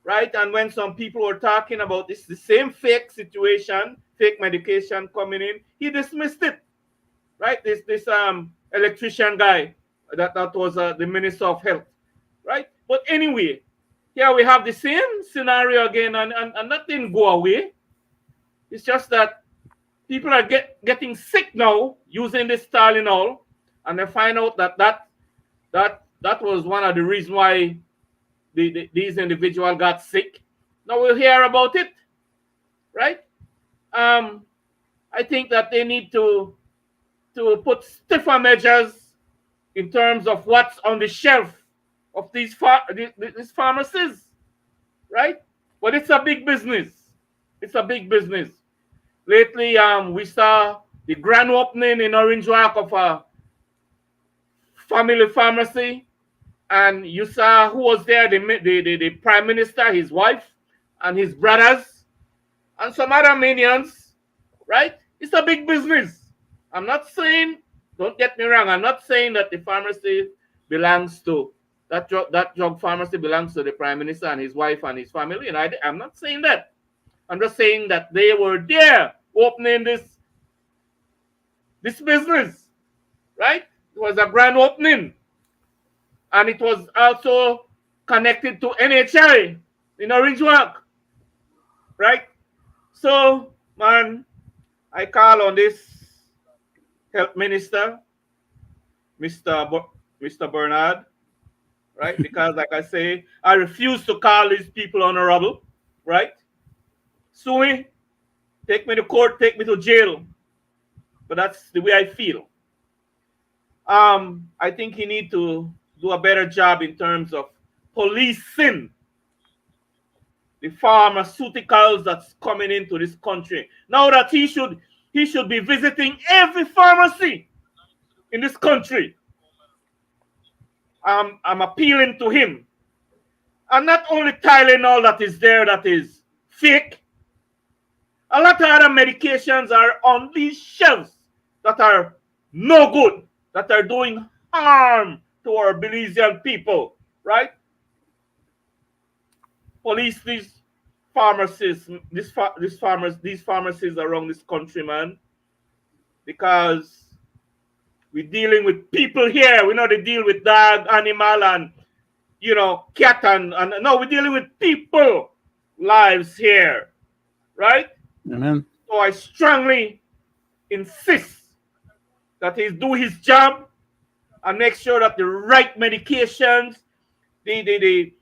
right? And when some people were talking about this, the same fake situation, fake medication coming in, he dismissed it, right? This electrician guy that was the minister of health, right? But anyway, here we have the same scenario again, and that didn't go away. It's just that people are getting sick now using this Tylenol, and they find out that was one of the reasons why these individuals got sick. Now we'll hear about it, right? I think that they need to put stiffer measures in terms of what's on the shelf of these pharmacies, right? But it's a big business. It's a big business. Lately, we saw the grand opening in Orange Walk of a family pharmacy, and you saw who was there: the prime minister, his wife, and his brothers, and some other minions, right? It's a big business. I'm not saying, don't get me wrong, I'm not saying that the pharmacy belongs to that drug pharmacy belongs to the prime minister and his wife and his family, and I'm not saying that. I'm just saying that they were there opening this business, right? It was a grand opening, and it was also connected to NHI in Orange Walk, right? So, man, I call on this health minister, Mr. Bernard, right? Because, like I say, I refuse to call these people honorable, right? Sue me, take me to court, take me to jail. But that's the way I feel. I think he need to do a better job in terms of policing the pharmaceuticals that's coming into this country. Now that he should be visiting every pharmacy in this country. I'm appealing to him. And not only Tylenol that is there that is fake, a lot of other medications are on these shelves that are no good, that are doing harm to our Belizean people, right? Police these pharmacies, these pharmacies around this country, man, because we're dealing with people here. We know they deal with dog, animal, and cat, and no, we're dealing with people lives here, right? Amen. So I strongly insist that he do his job and make sure that the right medications, the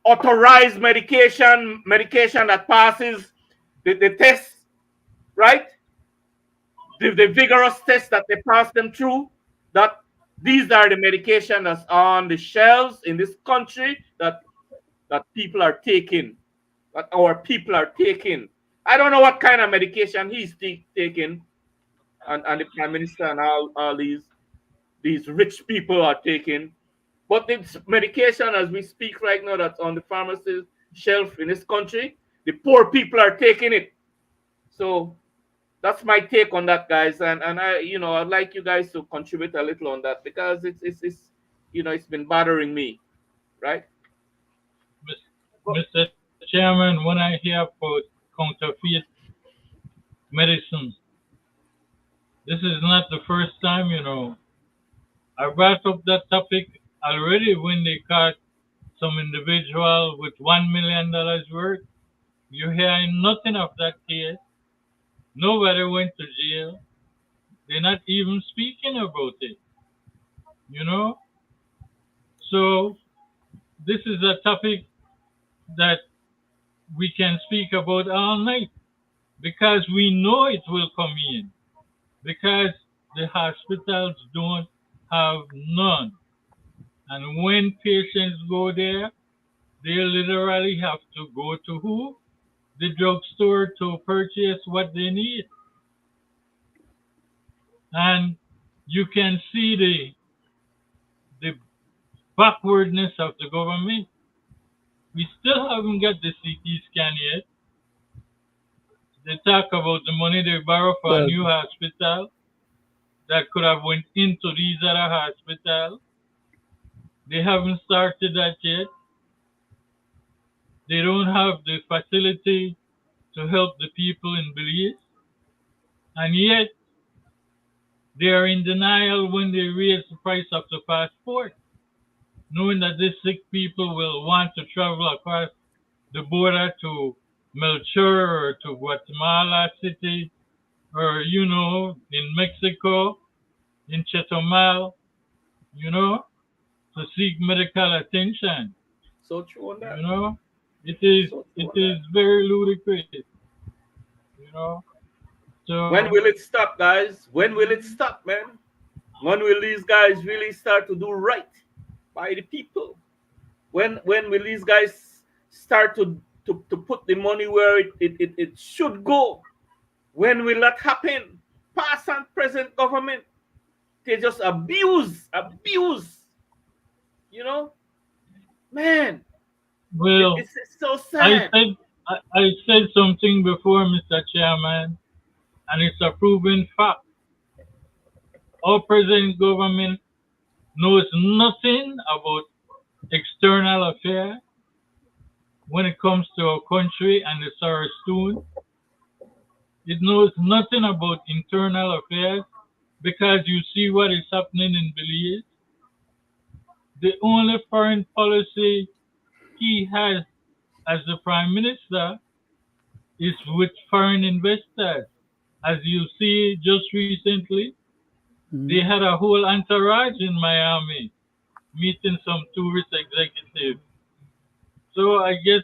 authorized medication that passes the test, right? The vigorous test that they pass them through, that these are the medication that's on the shelves in this country that people are taking, that our people are taking. I don't know what kind of medication he's taking, and the prime minister and all these rich people are taking. But it's medication as we speak right now that's on the pharmacy shelf in this country. The poor people are taking it. So that's my take on that, guys. And I, I'd like you guys to contribute a little on that, because it's it's been bothering me, right? Mr. Chairman, when I hear about counterfeit medicine, this is not the first time, I brought up that topic already when they caught some individual with $1 million worth. You're hearing nothing of that case. Nobody went to jail. They're not even speaking about it, you know? So this is a topic that we can speak about all night, because we know it will come in, because the hospitals don't have none. And when patients go there, they literally have to go to who? The drugstore to purchase what they need. And you can see the backwardness of the government. We still haven't got the CT scan yet. They talk about the money they borrow for a Well, new hospital that could have went into these other hospitals. They haven't started that yet. They don't have the facility to help the people in Belize. And yet, they are in denial when they raise the price of the passport, knowing that these sick people will want to travel across the border to Melchor or to Guatemala City, or, in Mexico, in Chetumal, to seek medical attention. So true on that. You know, it is So true it on is that. very ludicrous. You know, When so will it stop, guys? When will it stop, man? When will these guys really start to do right by the people? When will these guys start to put the money where it should go? When will that happen? Past and present government, they just abuse. You know, man, well, it's so I sad. said I said something before, Mr. Chairman, and it's a proven fact. Our present government knows nothing about external affairs when it comes to our country and the Sarah Stone. It knows nothing about internal affairs, because you see what is happening in Belize. The only foreign policy he has as the prime minister is with foreign investors. As you see, just recently, they mhm. had a whole entourage in Miami meeting some tourist executives. So I guess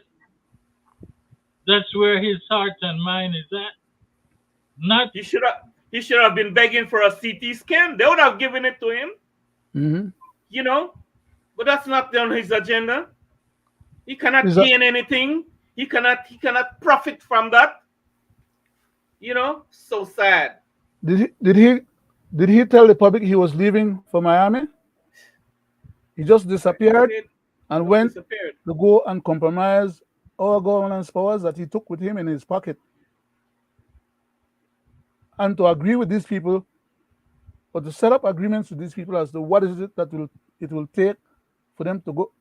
that's where his heart and mind is at. Not He should have been begging for a CT scan. They would have given it to him, Mhm. you know. But that's not on his agenda. He cannot Is that gain anything. He cannot profit from that. So sad. did he did he did he tell the public he was leaving for Miami? He just He disappeared did. and Just went disappeared. to go and compromise all governance powers that he took with him in his pocket, and to agree with these people, or to set up agreements with these people as to what is it that will take for them to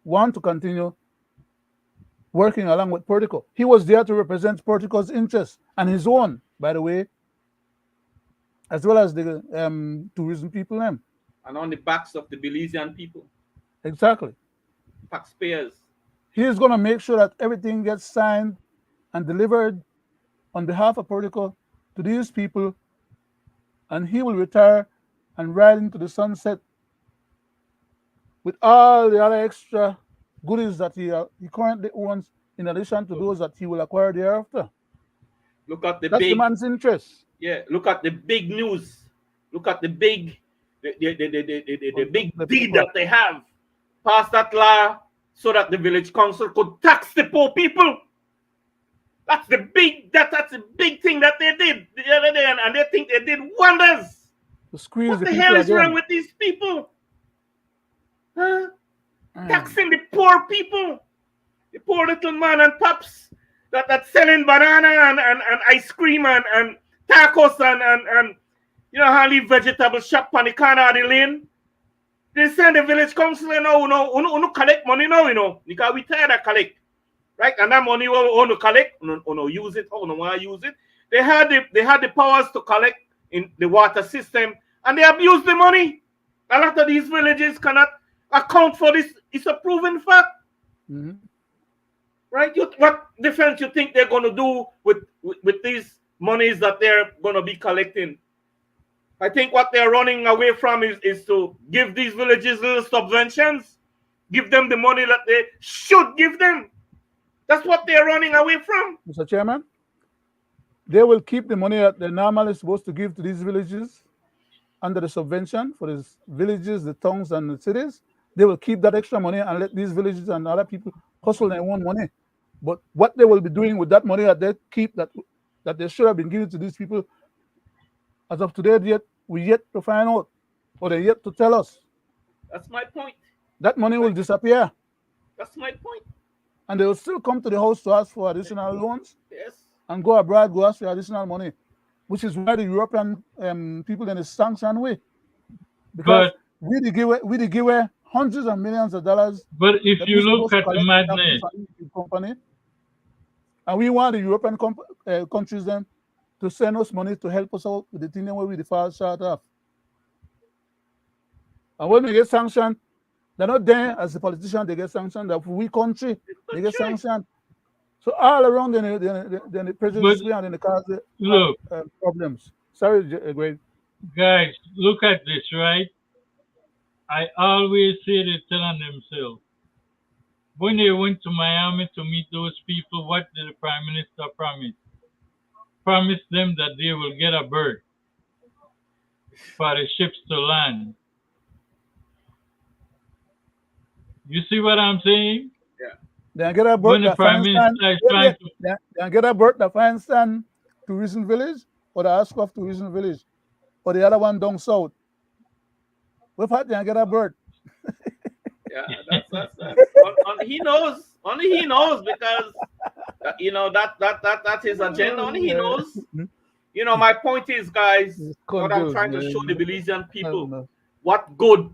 want to continue working along with Puerto Rico. He was there to represent Puerto Rico's interests and his own, by the way, as well as the tourism people. Them And on the backs of the Belizean people, exactly. taxpayers. He is going to make sure that everything gets signed and delivered on behalf of Puerto Rico to these people, and he will retire and ride into the sunset with all the other extra goodies that he currently owns, in addition to those that he will acquire thereafter. Look at the That's the big, man's interest. yeah. Look at the big news. Look at the big, the big The deed people. that they have. Pass that law so that the village council could tax the poor people. That's the big. That's the big thing that they did the other day, and they think they did wonders. To squeeze What the the people hell is wrong again. with these people? Huh? Mm. Taxing the poor people, the poor little man and pups that's selling banana and ice cream and tacos and you know how leave vegetable shop on the corner of the lane. They send the village council, you know, no collect money now, you know, because we tired of collect, right? And that money we want to collect, no use it, no want to use it. They had the powers to collect in the water system, and they abuse the money. A lot of these villages cannot account for this. It's a proven fact. Mm-hmm. Right? What difference you think they're going to do with these monies that they're going to be collecting? I think what they're running away from is to give these villages little subventions, give them the money that they should give them. That's what they're running away from. Mr. Chairman, they will keep the money that they're normally supposed to give to these villages under the subvention for these villages, the towns, and the cities. They will keep that extra money and let these villages and other people hustle their own money. But what they will be doing with that money that they keep, that they should have been giving to these people, as of today, we yet to find out, or they yet to tell us. That's my point. That money will disappear, That's my point. and they will still come to the house to ask for additional loans Yes. and go abroad, go ask for additional money, which is why the European people in the sanction way, because But we the giveaway hundreds of millions of dollars but if that you we look supposed to at the collect madness, from the company, and we want the European countries then to send us money to help us out with the thing where we the far short of. And when we get sanctioned, they're not there as a politician, they get sanctioned. That we country, they get sanctioned. So all around, then the prejudice but and then the cause look, problems. Sorry, Greg. guys, look at this, right? I always say they're telling themselves. When they went to Miami to meet those people, what did the Prime Minister promise? Promise them that they will get a berth for the ships to land. You see what I'm saying? They get a When bird the that Prime finds stand. Minister is trying to, They get a bird that finds stand tourism village, or the Ashcroft tourism village, or the other one down south. We've had they get a bird. Yeah, that's he knows. Only he knows because you know that's his agenda. Only he knows. You know, my point is, guys, what I'm trying to show the Belizean people, what good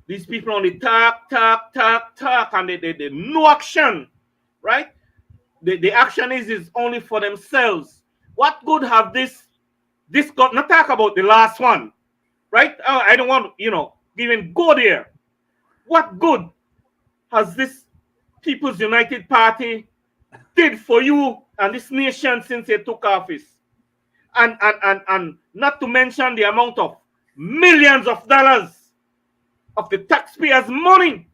these people only talk, and they no action, right? The action is only for themselves. What good have this got? Not talk about the last one, right? I don't want even go there. What good has this People's United Party did for you and this nation since they took office? And not to mention the amount of millions of dollars of the taxpayers' money.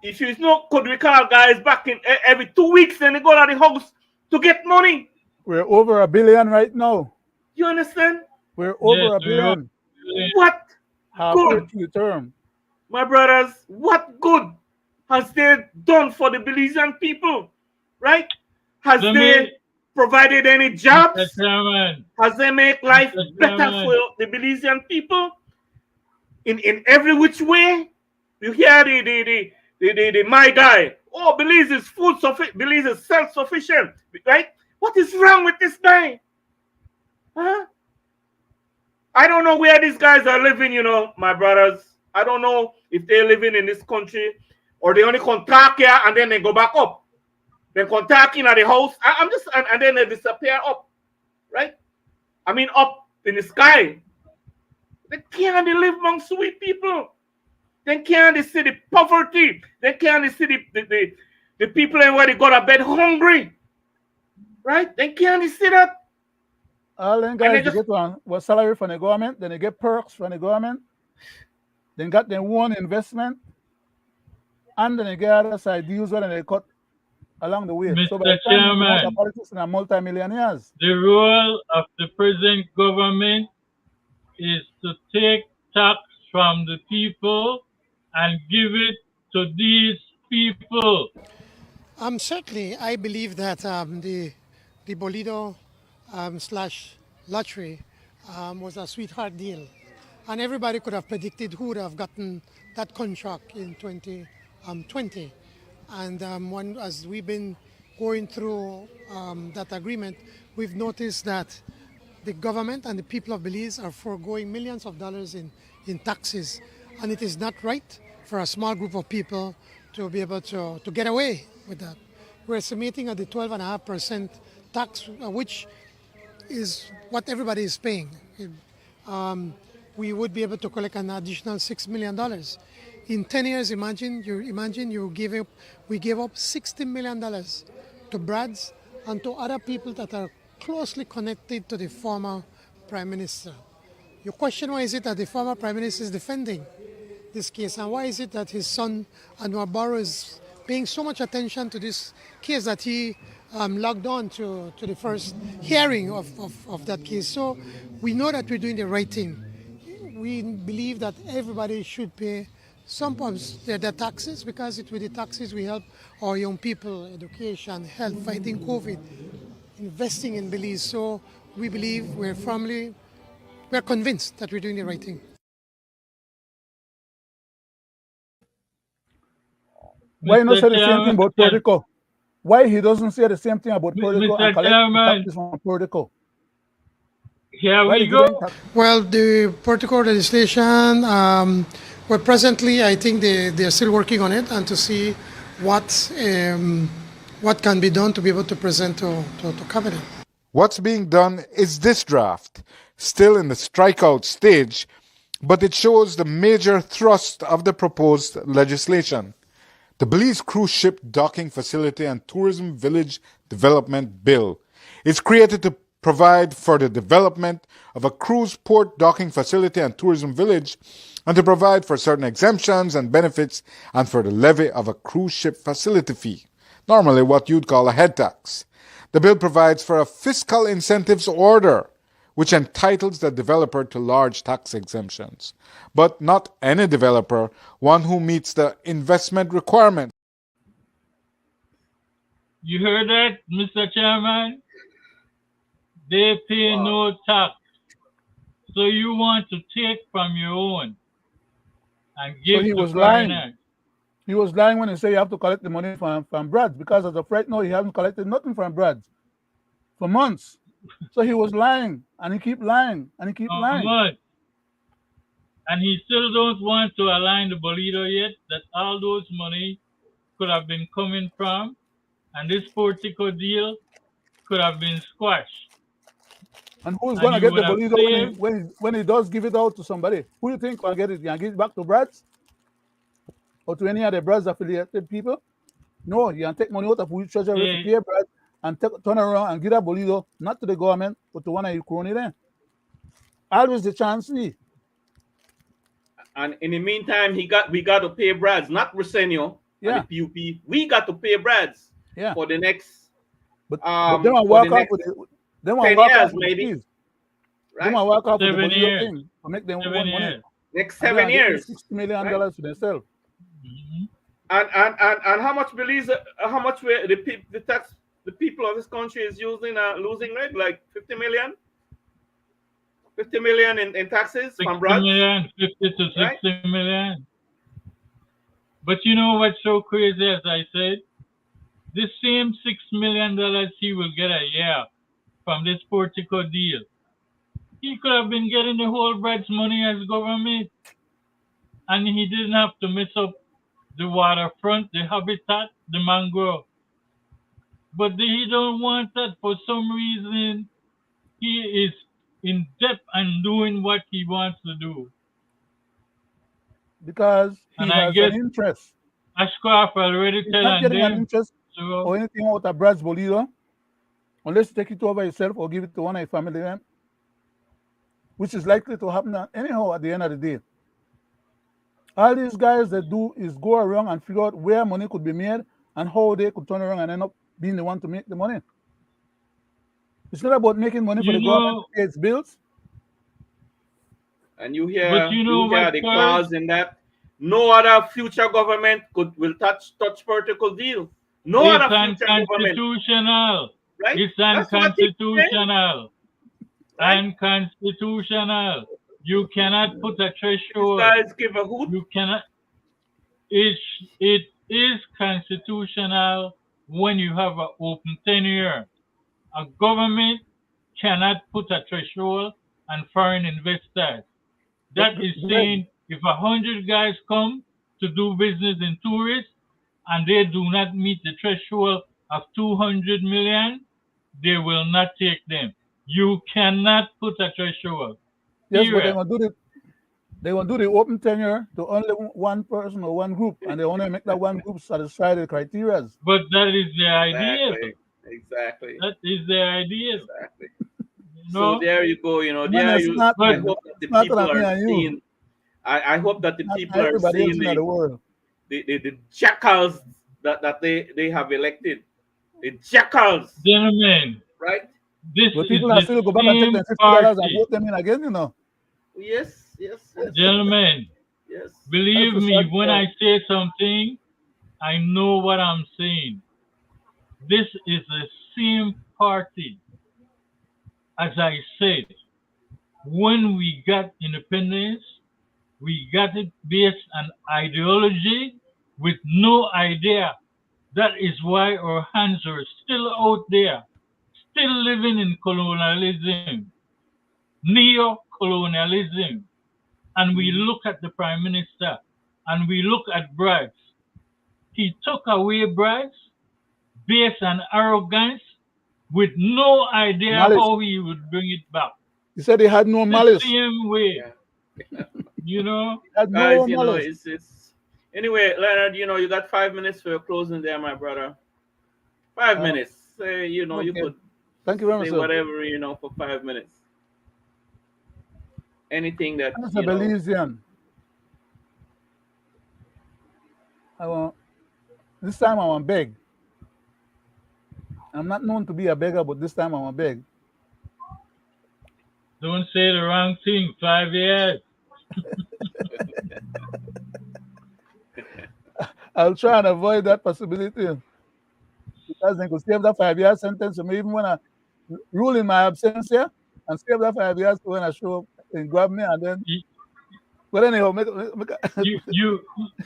If you could recall, guys, back in every 2 weeks, then they go to the house to get money. We're over $1 billion right now. You understand? We're over yes, $1 billion. What halfway good, through the term. my brothers? What good has they done for the Belizean people? Right? Has they provided any jobs? Has they make life better for the Belizean people? In every which way? You hear the my guy. Oh, Belize is food sufficient. Belize is self-sufficient, right? What is wrong with this guy? Huh? I don't know where these guys are living, my brothers. I don't know if they're living in this country or they only contract here and then they go back up. Then contract in at the house. And then they disappear up, right? I mean, up in the sky. They can't live among sweet people. They can't see the poverty. They can't see the people where they go to bed hungry. Right? They can't see that. All them guys they get one salary from the government, then they get perks from the government, then got their own investment. and then they get other side deals and they cut along the way. So by Mr. the time you come out of Chairman, politics, they're multi-millionaires. the role of the present government is to take tax from the people and give it to these people. Certainly, I believe that the Bolido slash lottery was a sweetheart deal, and everybody could have predicted who would have gotten that contract in 2020. And as we've been going through that agreement, we've noticed that the government and the people of Belize are foregoing millions of dollars in taxes, and it is not right for a small group of people to be able to get away with that. We're estimating at the 12.5% tax, which is what everybody is paying. We would be able to collect an additional $6 million. In 10 years, we gave up $60 million to Brads and to other people that are closely connected to the former Prime Minister. Your question, why is it that the former Prime Minister is defending this case, and why is it that his son Anwar Barrow is paying so much attention to this case that he logged on to the first hearing of that case? So we know that we're doing the right thing. We believe that everybody should pay some of their taxes, because with the taxes we help our young people, education, health, fighting COVID, investing in Belize. So we believe we're convinced that we're doing the right thing. Why not Mr. say the same thing about Puerto Rico? Why he doesn't say the same thing about Puerto Rico Mr. and collect Chairman, taxes from Puerto Rico? here Why we they go. giving tax? Well, the Puerto Rico legislation, well, presently I think they're still working on it and to see what can be done to be able to present to cabinet. What's being done is this draft, still in the strikeout stage, but it shows the major thrust of the proposed legislation. The Belize Cruise Ship Docking Facility and Tourism Village Development Bill is created to provide for the development of a cruise port docking facility and tourism village, and to provide for certain exemptions and benefits, and for the levy of a cruise ship facility fee, normally what you'd call a head tax. The bill provides for a fiscal incentives order, which entitles the developer to large tax exemptions, but not any developer, one who meets the investment requirements. You heard that, Mr. Chairman? They pay no tax. So you want to take from your own and give he to was lying. foreigners. He was lying when he said you have to collect the money from Brads, because as of right now, he hasn't collected nothing from Brads for months. So he was lying, and he keep lying, and he keep lying. Months. And he still don't want to align the Bolido yet, that all those money could have been coming from, and this Portico deal could have been squashed. And who's And going to you get the would have Bolido when he does give it out to somebody? Who do you think will get it? Can give it back to Brads? Or to any of the Brads affiliated people? No, you can take money out of who treasury to pay Brads and turn around and give that Bolido, not to the government, but to one of your crony there. Always the chance. And in the meantime, we got to pay Brads, not Resenio, and the PUP. We got to pay Brads for the next. But they want to walk out with it. They want to walk out maybe. Right? They want to walk out with the 7 years. thing to make them want money. Next 7 years. $60 million to themselves. Mm-hmm. And how much Belize? How much the people of this country is losing, right? Like 50 million. 50 million in taxes from Brads. 50 to 60 million. But you know what's so crazy, as I said? This same $6 million he will get a year from this Portico deal. He could have been getting the whole Brads money as government. And he didn't have to mess up the waterfront, the habitat, the mangrove. But he don't want that. For some reason, he is in depth and doing what he wants to do. Because he has an interest. Ashcroft already He's not getting an interest or anything out of Brads Bolido, unless you take it over yourself or give it to one of your family members, which is likely to happen anyhow at the end of the day. All these guys that do is go around and figure out where money could be made and how they could turn around and end up being the one to make the money. It's not about making money for You the government know, to pay its bills. And you hear, but you know what, the sir? clause in that no other future government will touch protocol deal. No It's other future government, unconstitutional. right? It's That's what it says, unconstitutional. right? Unconstitutional. You cannot put a These threshold. guys give a hoot. You cannot. It is constitutional when you have an open tenure. A government cannot put a threshold on foreign investors. That is saying if 100 guys come to do business in tourists and they do not meet the threshold of 200 million, they will not take them. You cannot put a threshold. Yes, but Period. they will do the open tenure to only one person or one group, and they only make that one group satisfy the criteria. But that is the idea. Exactly. That is the idea. Exactly. You So know? there you go. You know, Man, there it's you. not- I But- hope that the it's not people that me are and you. seeing. I hope that the Not people are everybody else seeing in the world. the jackals that they have elected. The jackals, Gentlemen, right? this But is people are the still go back and take same their $50 and party. vote them in again, you know. Yes. Gentlemen, Yes. believe That's a me, sad when part. I say something, I know what I'm saying. This is the same party. As I said, when we got independence, we got it based on ideology with no idea. That is why our hands are still out there, still living in colonialism, neo-colonialism. And we look at the Prime Minister and we look at bribes. He took away bribes based on arrogance with no idea Malice. how he would bring it back. He said he had no The malice. same way, Yeah. you know. He had no Guys, you know, malice. it's anyway, Leonard. You know, you got 5 minutes for your closing there, my brother. 5 minutes. Say, you know, you okay. could Thank you very much, say sir. whatever, you know, for 5 minutes. Anything that As a you know. Belizean, this time I want beg. I'm not known to be a beggar, but this time I want beg. Don't say the wrong thing. 5 years. I'll try and avoid that possibility because they could save that 5-year sentence for me even when I rule in my absence here and save that 5 years when I show up and grab me and then. But anyhow,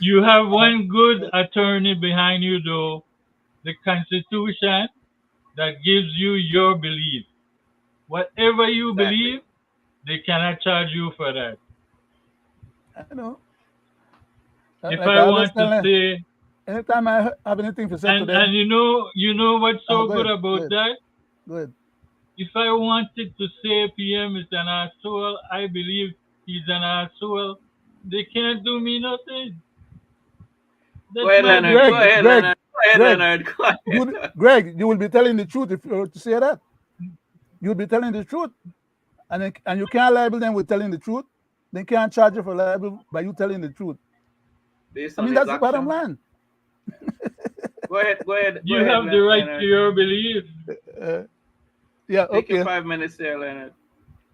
You have one good attorney behind you, though. The Constitution that gives you your belief. Whatever you Exactly. believe, they cannot charge you for that. I know. If Like I always want to tell them, say, anytime I have anything to say to them, and you know what's so go good ahead, about that? go ahead. If I wanted to say PM is an asshole, I believe he's an asshole, they can't do me nothing. That's Go ahead, my Leonard. belief. Go ahead, Greg, Leonard. Go ahead, Greg. Leonard. Go ahead. Greg, you will be telling the truth if you were to say that. You'll be telling the truth. And you can't label them with telling the truth. They can't charge you for libel by you telling the truth. Based I on mean, his that's the bottom action. line. Go ahead. You Go ahead, have the right Leonard. to your belief. Yeah, Take okay. your 5 minutes there, Leonard.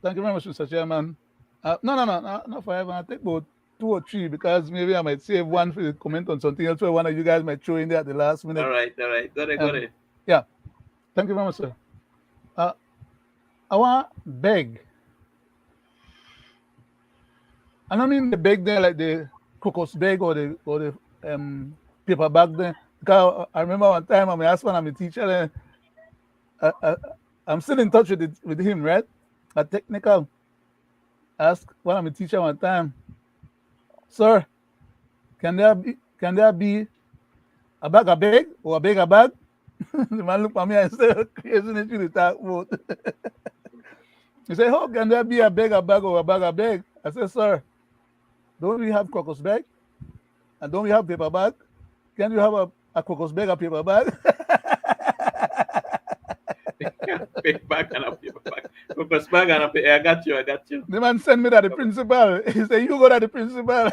Thank you very much, Mr. Chairman. No, not 5. I think about 2 or 3 because maybe I might save one for the comment on something else where one of you guys might throw in there at the last minute. All right. Go ahead. Yeah. Thank you very much, sir. I want beg. I don't mean the bag there like the crocus bag or the paper bag there. Because I remember one time I asked one of my teacher, I'm still in touch with him, right? At technical. I asked one of my teacher one time, sir, can there be a bag a bag or a bag a bag? The man looked at me and said, crazy that you talk about. He said, how can there be a bag a bag or a bag a bag? I said, sir, don't we have crocus bag? And don't we have paper bag? Can you have a crocus bag, a paper bag? Paper bag and a paper bag. Crocus bag and a paper. I got you. The man sent me to the principal. He said, you go to the principal.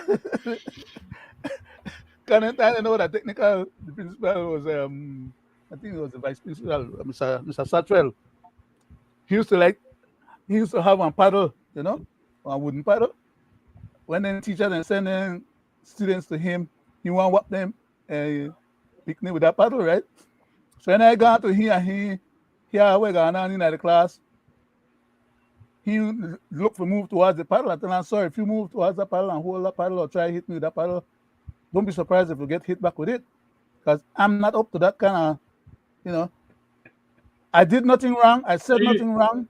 I know that technical, the principal was, I think it was the vice principal, Mr. Satwell. He used to like, he used to have one paddle, you know, one wooden paddle. When then teacher then sending students to him, he want whop them picnic with that paddle, right? So when I got to here, he we going on in the class. He look for move towards the paddle. I tell him, sorry, if you move towards the paddle and hold the paddle or try hit me with that paddle, don't be surprised if you get hit back with it. Because I'm not up to that kind of, you know. I did nothing wrong. I said nothing wrong.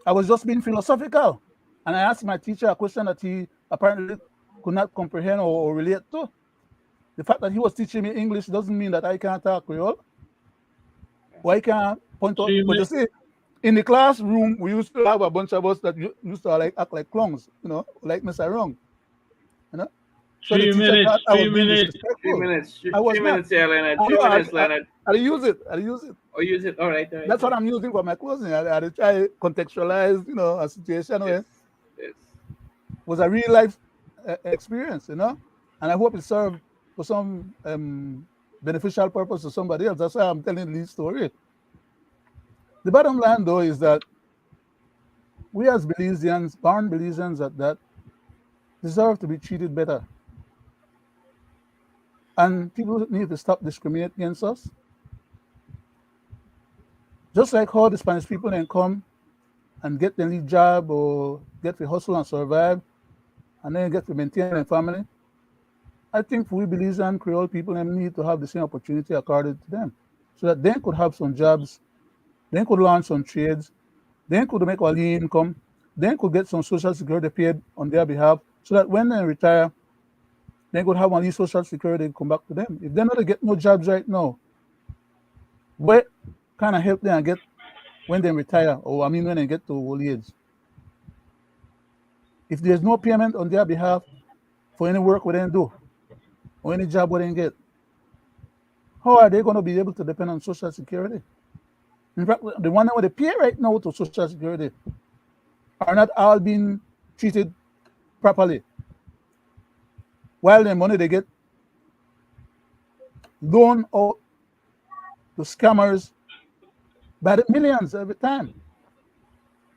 I was just being philosophical. And I asked my teacher a question that he apparently could not comprehend or relate to. The fact that he was teaching me English doesn't mean that I can't talk Creole. Why can't point out? But you see, in the classroom, we used to have a bunch of us that used to like act like clowns, you know, like Mr. Wrong. You know? So 3 minutes, 3 minutes. 3 minutes. I was 3 minutes here, Leonard. 3 minutes, Leonard. I use it. I use it. Oh, use it. All right. That's what I'm using for my closing. I try to contextualize, you know, a situation where it was a real life experience, you know, and I hope it served for some beneficial purpose to somebody else. That's why I'm telling this story. The bottom line, though, is that we as Belizeans, born Belizeans at that, deserve to be treated better. And people need to stop discriminating against us. Just like how the Spanish people then come and get the lead job or get the hustle and survive, and then get to maintain their family. I think we Belizean Creole people need to have the same opportunity accorded to them, so that they could have some jobs, they could launch some trades, they could make a lean income, they could get some social security paid on their behalf, so that when they retire, they could have only social security come back to them. If they're not get no jobs right now, what kind of help they get when they retire, or I mean when they get to old age? If there's no payment on their behalf for any work what they do, or any job what they get, how are they going to be able to depend on social security? In fact, the one that they pay right now to social security are not all being treated properly. While the money they get loaned out to scammers by the millions every time.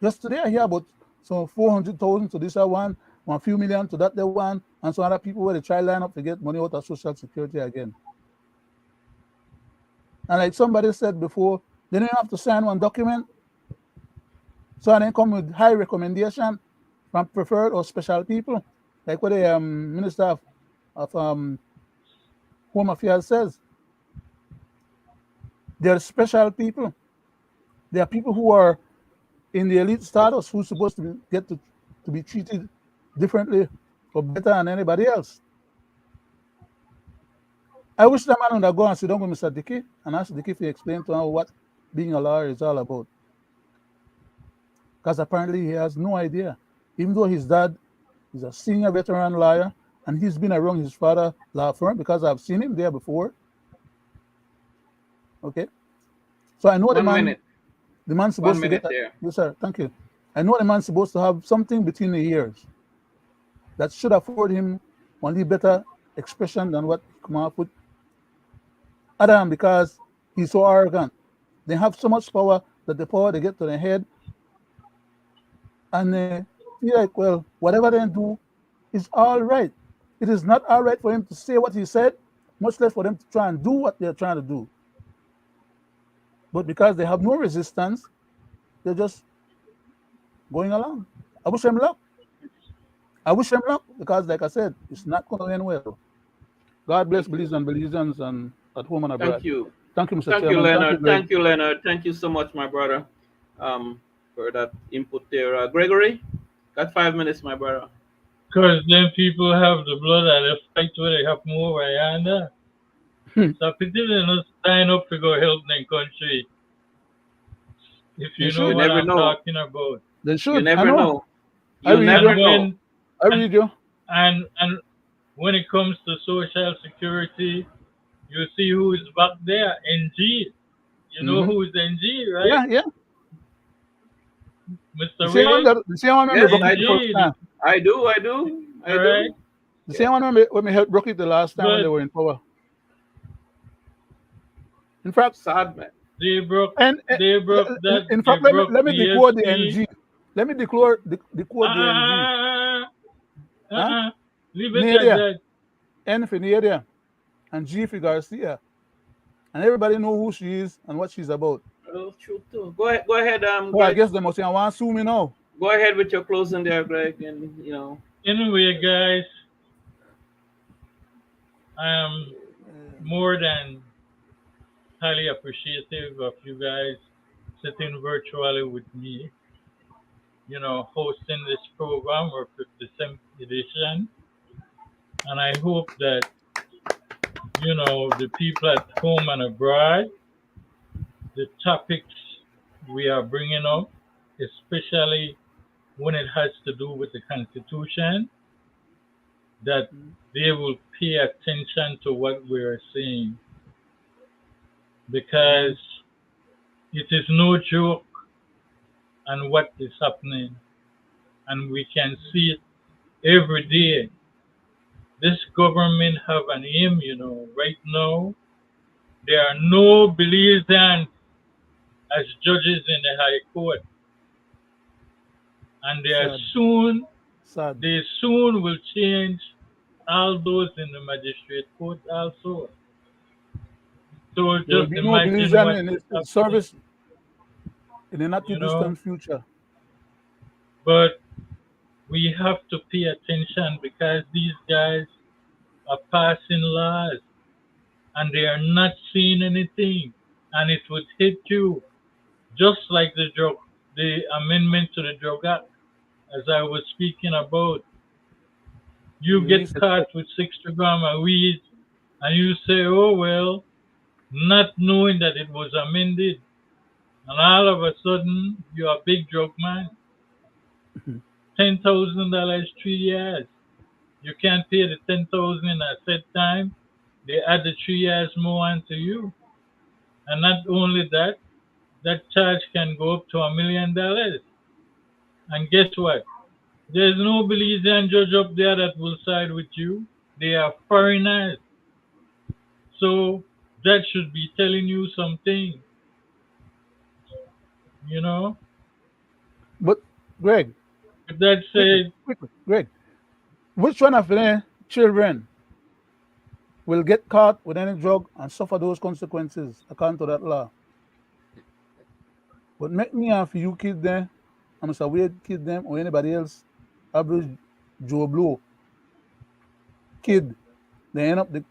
Just today I hear about some 400,000 to this one few million to that one, and some other people where they try line up to get money out of social security again. And like somebody said before, they don't have to sign one document. So I then come with high recommendation from preferred or special people, like what the Minister of Home Affairs says. They are special people. They are people who are in the elite status who's supposed to get to be treated differently or better than anybody else. I wish the man would go and sit down with Mr. Dickey and ask Dickey to explain to him what being a lawyer is all about. Because apparently he has no idea. Even though his dad is a senior veteran lawyer and he's been around his father's law firm, because I've seen him there before. Okay? So I know the man's supposed to get that. Yes, sir. Thank you. I know the man's supposed to have something between the ears that should afford him only better expression than what he come up with. Other than because he's so arrogant. They have so much power that the power they get to their head, and they feel like, well, whatever they do is all right. It is not all right for him to say what he said, much less for them to try and do what they're trying to do. But because they have no resistance, they're just going along. I wish them luck. I wish them luck because, like I said, it's not going to end well. God bless Belizeans and at home and abroad. Thank you. Thank you, Mr. Thank Chairman. you, Leonard. Thank you, Leonard. Thank you so much, my brother, for that input there. Gregory, got 5 minutes, my brother. Because then people have the blood and they fight where they have more right there. So people don't sign up to go help their country. If you know what I'm talking about. They should. You never know. You never know. I read you. And when it comes to social security, you see who is back there, NG. You know who is NG, right? Yeah. Mr. Ray? Yes, I do. Right? The same one when we helped Brackett the last time when But they were in power. In fact, Sad man. they broke and they broke that in they fact, broke let me decode the BFC. NG. Let me decode the NG. Huh? Uh-uh. Leave it at Nadia, that. N for Nadia, and G for Garcia, and everybody know who she is and what she's about. Oh, true too. Go ahead, So I Greg. guess they must say, I want to sue me now. Go ahead with your closing there, Greg, and you know. Anyway, guys, I am more than highly appreciative of you guys sitting virtually with me, hosting this program or 57th edition. And I hope that, the people at home and abroad, the topics we are bringing up, especially when it has to do with the Constitution, that they will pay attention to what we are saying. Because it is no joke on what is happening. And we can see it every day. This government have an aim, right now. There are no Belizeans as judges in the High Court. And they soon will change all those in the magistrate court also. So There will just be no imagine Belizean what in is the happening, service in the not too distant future. But we have to pay attention because these guys are passing laws and they are not seeing anything, and it would hit you just like the amendment to the Drug Act, as I was speaking about. You get caught with 60 grams of weed and you say, oh well, not knowing that it was amended, and all of a sudden you're a big drug man. $10,000 3 years. You can't pay the 10,000 in a set time. They add the 3 years more onto you. And not only that, that charge can go up to $1 million. And guess what? There's no Belizean judge up there that will side with you. They are foreigners. So that should be telling you something, But Greg, With that said, quickly, Greg, which one of the children will get caught with any drug and suffer those consequences according to that law? But make me and for you kids there, I'm a weird kid them or anybody else, average Joe Blow kid, they end up they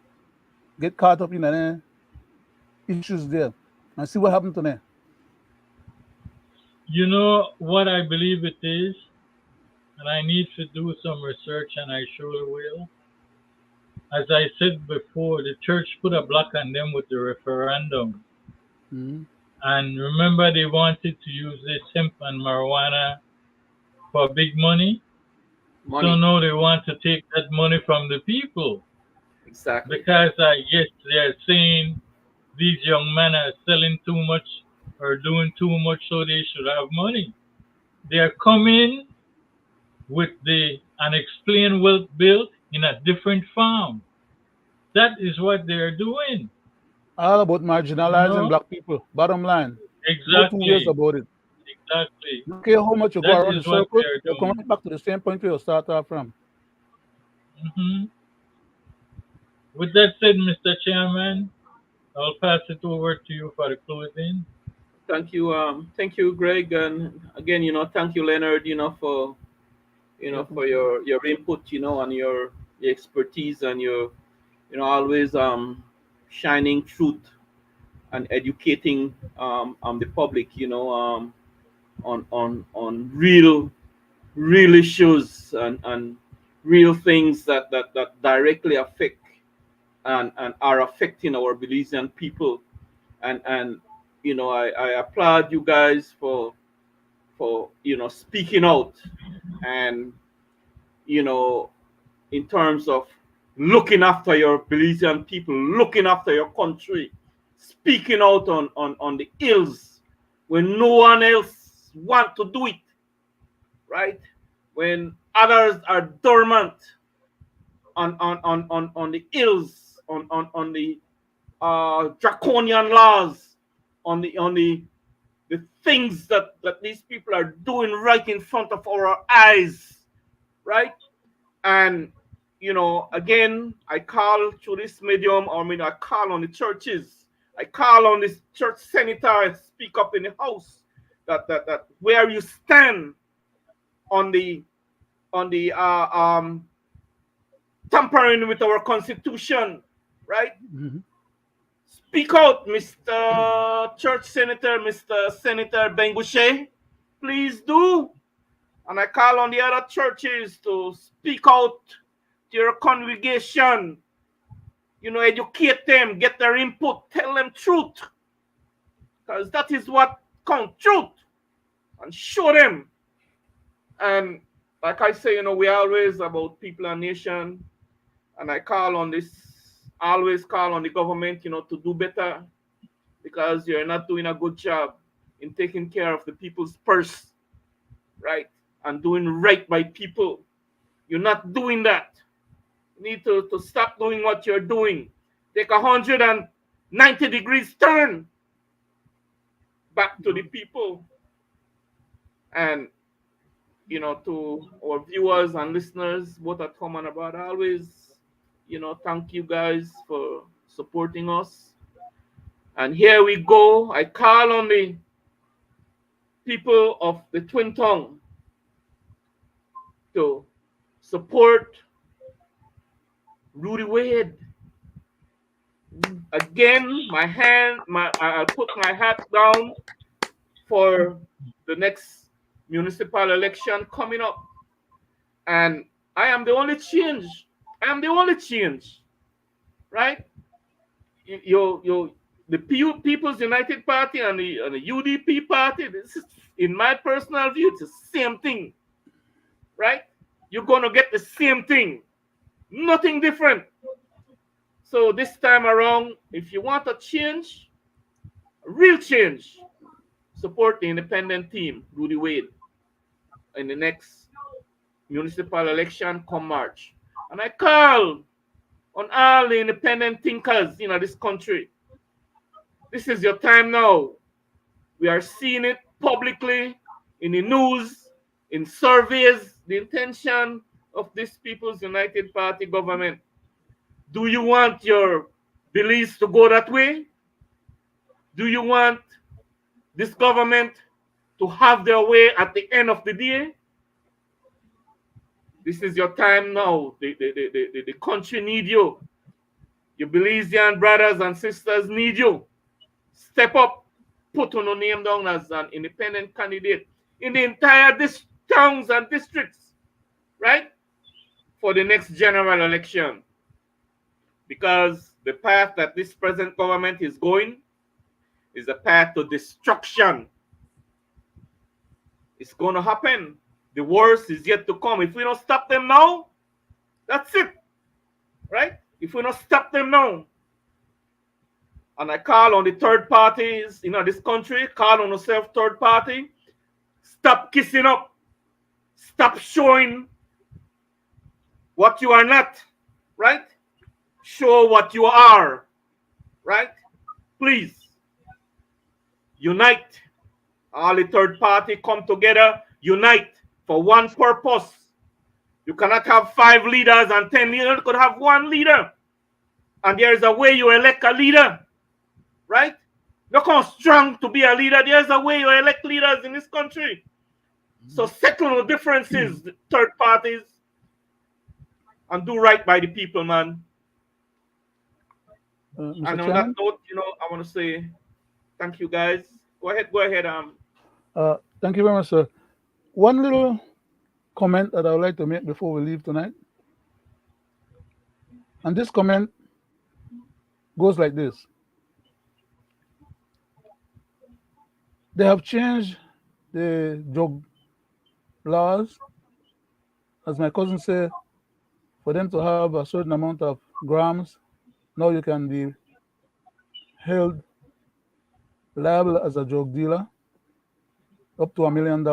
get caught up in the issues there and see what happened to them. you know what I believe it is, and I need to do some research, and I surely will. As I said before, the church put a block on them with the referendum. And remember, they wanted to use this hemp and marijuana for big money. So now they want to take that money from the people. Exactly. Because I guess they're saying these young men are selling too much or doing too much, so they should have money. They're coming with the unexplained wealth built in a different form. That is what they're doing. All about marginalizing black people. Bottom line. Exactly. No 2 ways about it. Exactly. No care how much you go around the circle, you're doing. coming back to the same point where you start off from. With that said, Mr. Chairman, I'll pass it over to you for the closing. Thank you, Greg, and again, thank you, Leonard, for for your input, and your expertise and your always shining truth and educating the public, on real issues and real things that directly affect and are affecting our Belizean people. And I applaud you guys for speaking out, and in terms of looking after your Belizean people, looking after your country, speaking out on the ills when no one else want to do it, right? When others are dormant on the ills, on the draconian laws, on the things that these people are doing right in front of our eyes, right? And again, I call through this medium, or I call on the churches. I call on this church senator, speak up in the house, that where you stand on the tampering with our constitution, right? Mhm. Speak out, Mr. Church Senator, Mr. Senator Bengushe. Please do. And I call on the other churches to speak out to your congregation. Educate them, get their input, tell them truth. Because that is what counts, truth. And show them. And like I say, we're always about people and nation. And I always call on the government, to do better. Because you're not doing a good job in taking care of the people's purse, right? And doing right by people. You're not doing that. You need to stop doing what you're doing. Take 190 degrees turn back to the people. And, to our viewers and listeners, both at home and abroad, I always, thank you guys for supporting us. And here we go. I call on the people of the Twin Tongue to support Roody Wade. Again, I'll put my hat down for the next municipal election coming up. And I am the only change. Right? The People's United Party and the UDP party, this is, in my personal view, it's the same thing. Right? You're going to get the same thing. Nothing different. So this time around, if you want a change, a real change, support the independent team, Roody Wade, in the next municipal election come March. And I call on all the independent thinkers in this country. This is your time now. We are seeing it publicly in the news, in surveys, the intention of this People's United Party government. Do you want your Belize to go that way? Do you want this government to have their way at the end of the day? This is your time now. The country need you. Your Belizean brothers and sisters need you. Step up. Put on your name down as an independent candidate in the entire towns and districts, right? For the next general election. Because the path that this present government is going is a path to destruction. It's going to happen. The worst is yet to come. If we don't stop them now, that's it. Right? If we don't stop them now. And I call on the third parties in this country, call on yourself third party. Stop kissing up. Stop showing what you are not. Right? Show what you are. Right? Please. Unite. All the third party come together. Unite for one purpose. You cannot have 5 leaders and 10 leaders. You could have 1 leader. And there is a way you elect a leader. Right? You're not strong to be a leader. There's a way you elect leaders in this country. So settle the differences, the third parties, and do right by the people, man. Mr. And on Chairman? that note, I want to say thank you, guys. Go ahead. Thank you very much, sir. One little comment that I would like to make before we leave tonight. And this comment goes like this. They have changed the drug laws, as my cousin said, for them to have a certain amount of grams. Now you can be held liable as a drug dealer up to $1 million,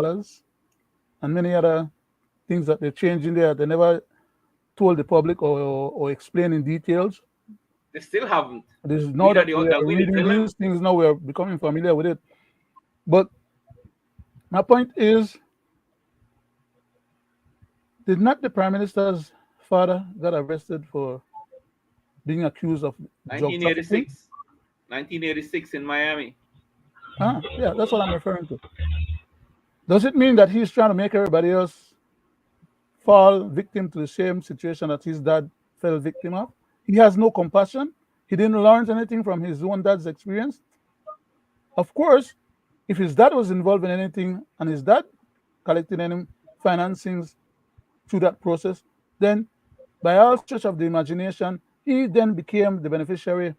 and many other things that they changed in there. They never told the public or explained in details. They still haven't. This is now that we are reading these things, now we are becoming familiar with it. But my point is, did not the Prime Minister's father got arrested for being accused of drug trafficking? 1986 in Miami. Yeah, that's what I'm referring to. Does it mean that he's trying to make everybody else fall victim to the same situation that his dad fell victim of? He has no compassion. He didn't learn anything from his own dad's experience. Of course, if his dad was involved in anything and his dad collected any financings through that process, then by all stretch of the imagination, he then became the beneficiary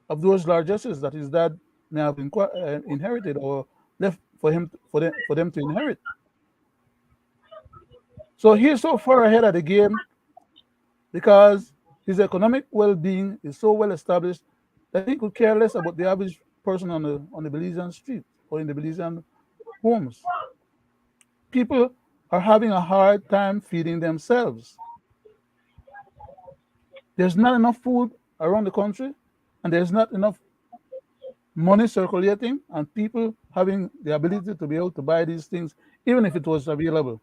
of those largesses that his dad may have inherited or left for them to inherit. So he's so far ahead of the game because his economic well-being is so well established that he could care less about the average person on the Belizean street or in the Belizean homes. People are having a hard time feeding themselves. There's not enough food around the country, and there's not enough money circulating, and people having the ability to be able to buy these things, even if it was available.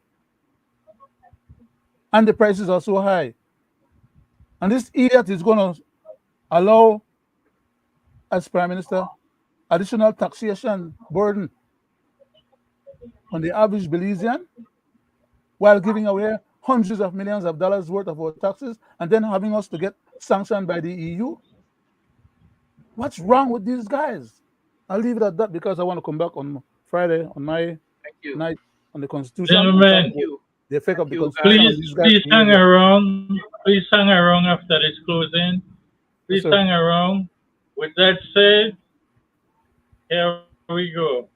And the prices are so high. And this idiot is going to allow, as Prime Minister, additional taxation burden on the average Belizean, while giving away hundreds of millions of dollars worth of our taxes, and then having us to get sanctioned by the EU. What's wrong with these guys? I'll leave it at that because I want to come back on Friday on my night on the Constitution. Gentlemen, the effect of the Constitution. Please hang around. Please hang around after this closing. Please hang around. With that said, here we go.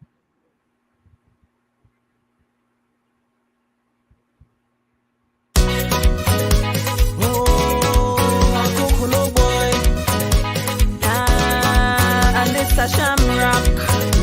Shamrock.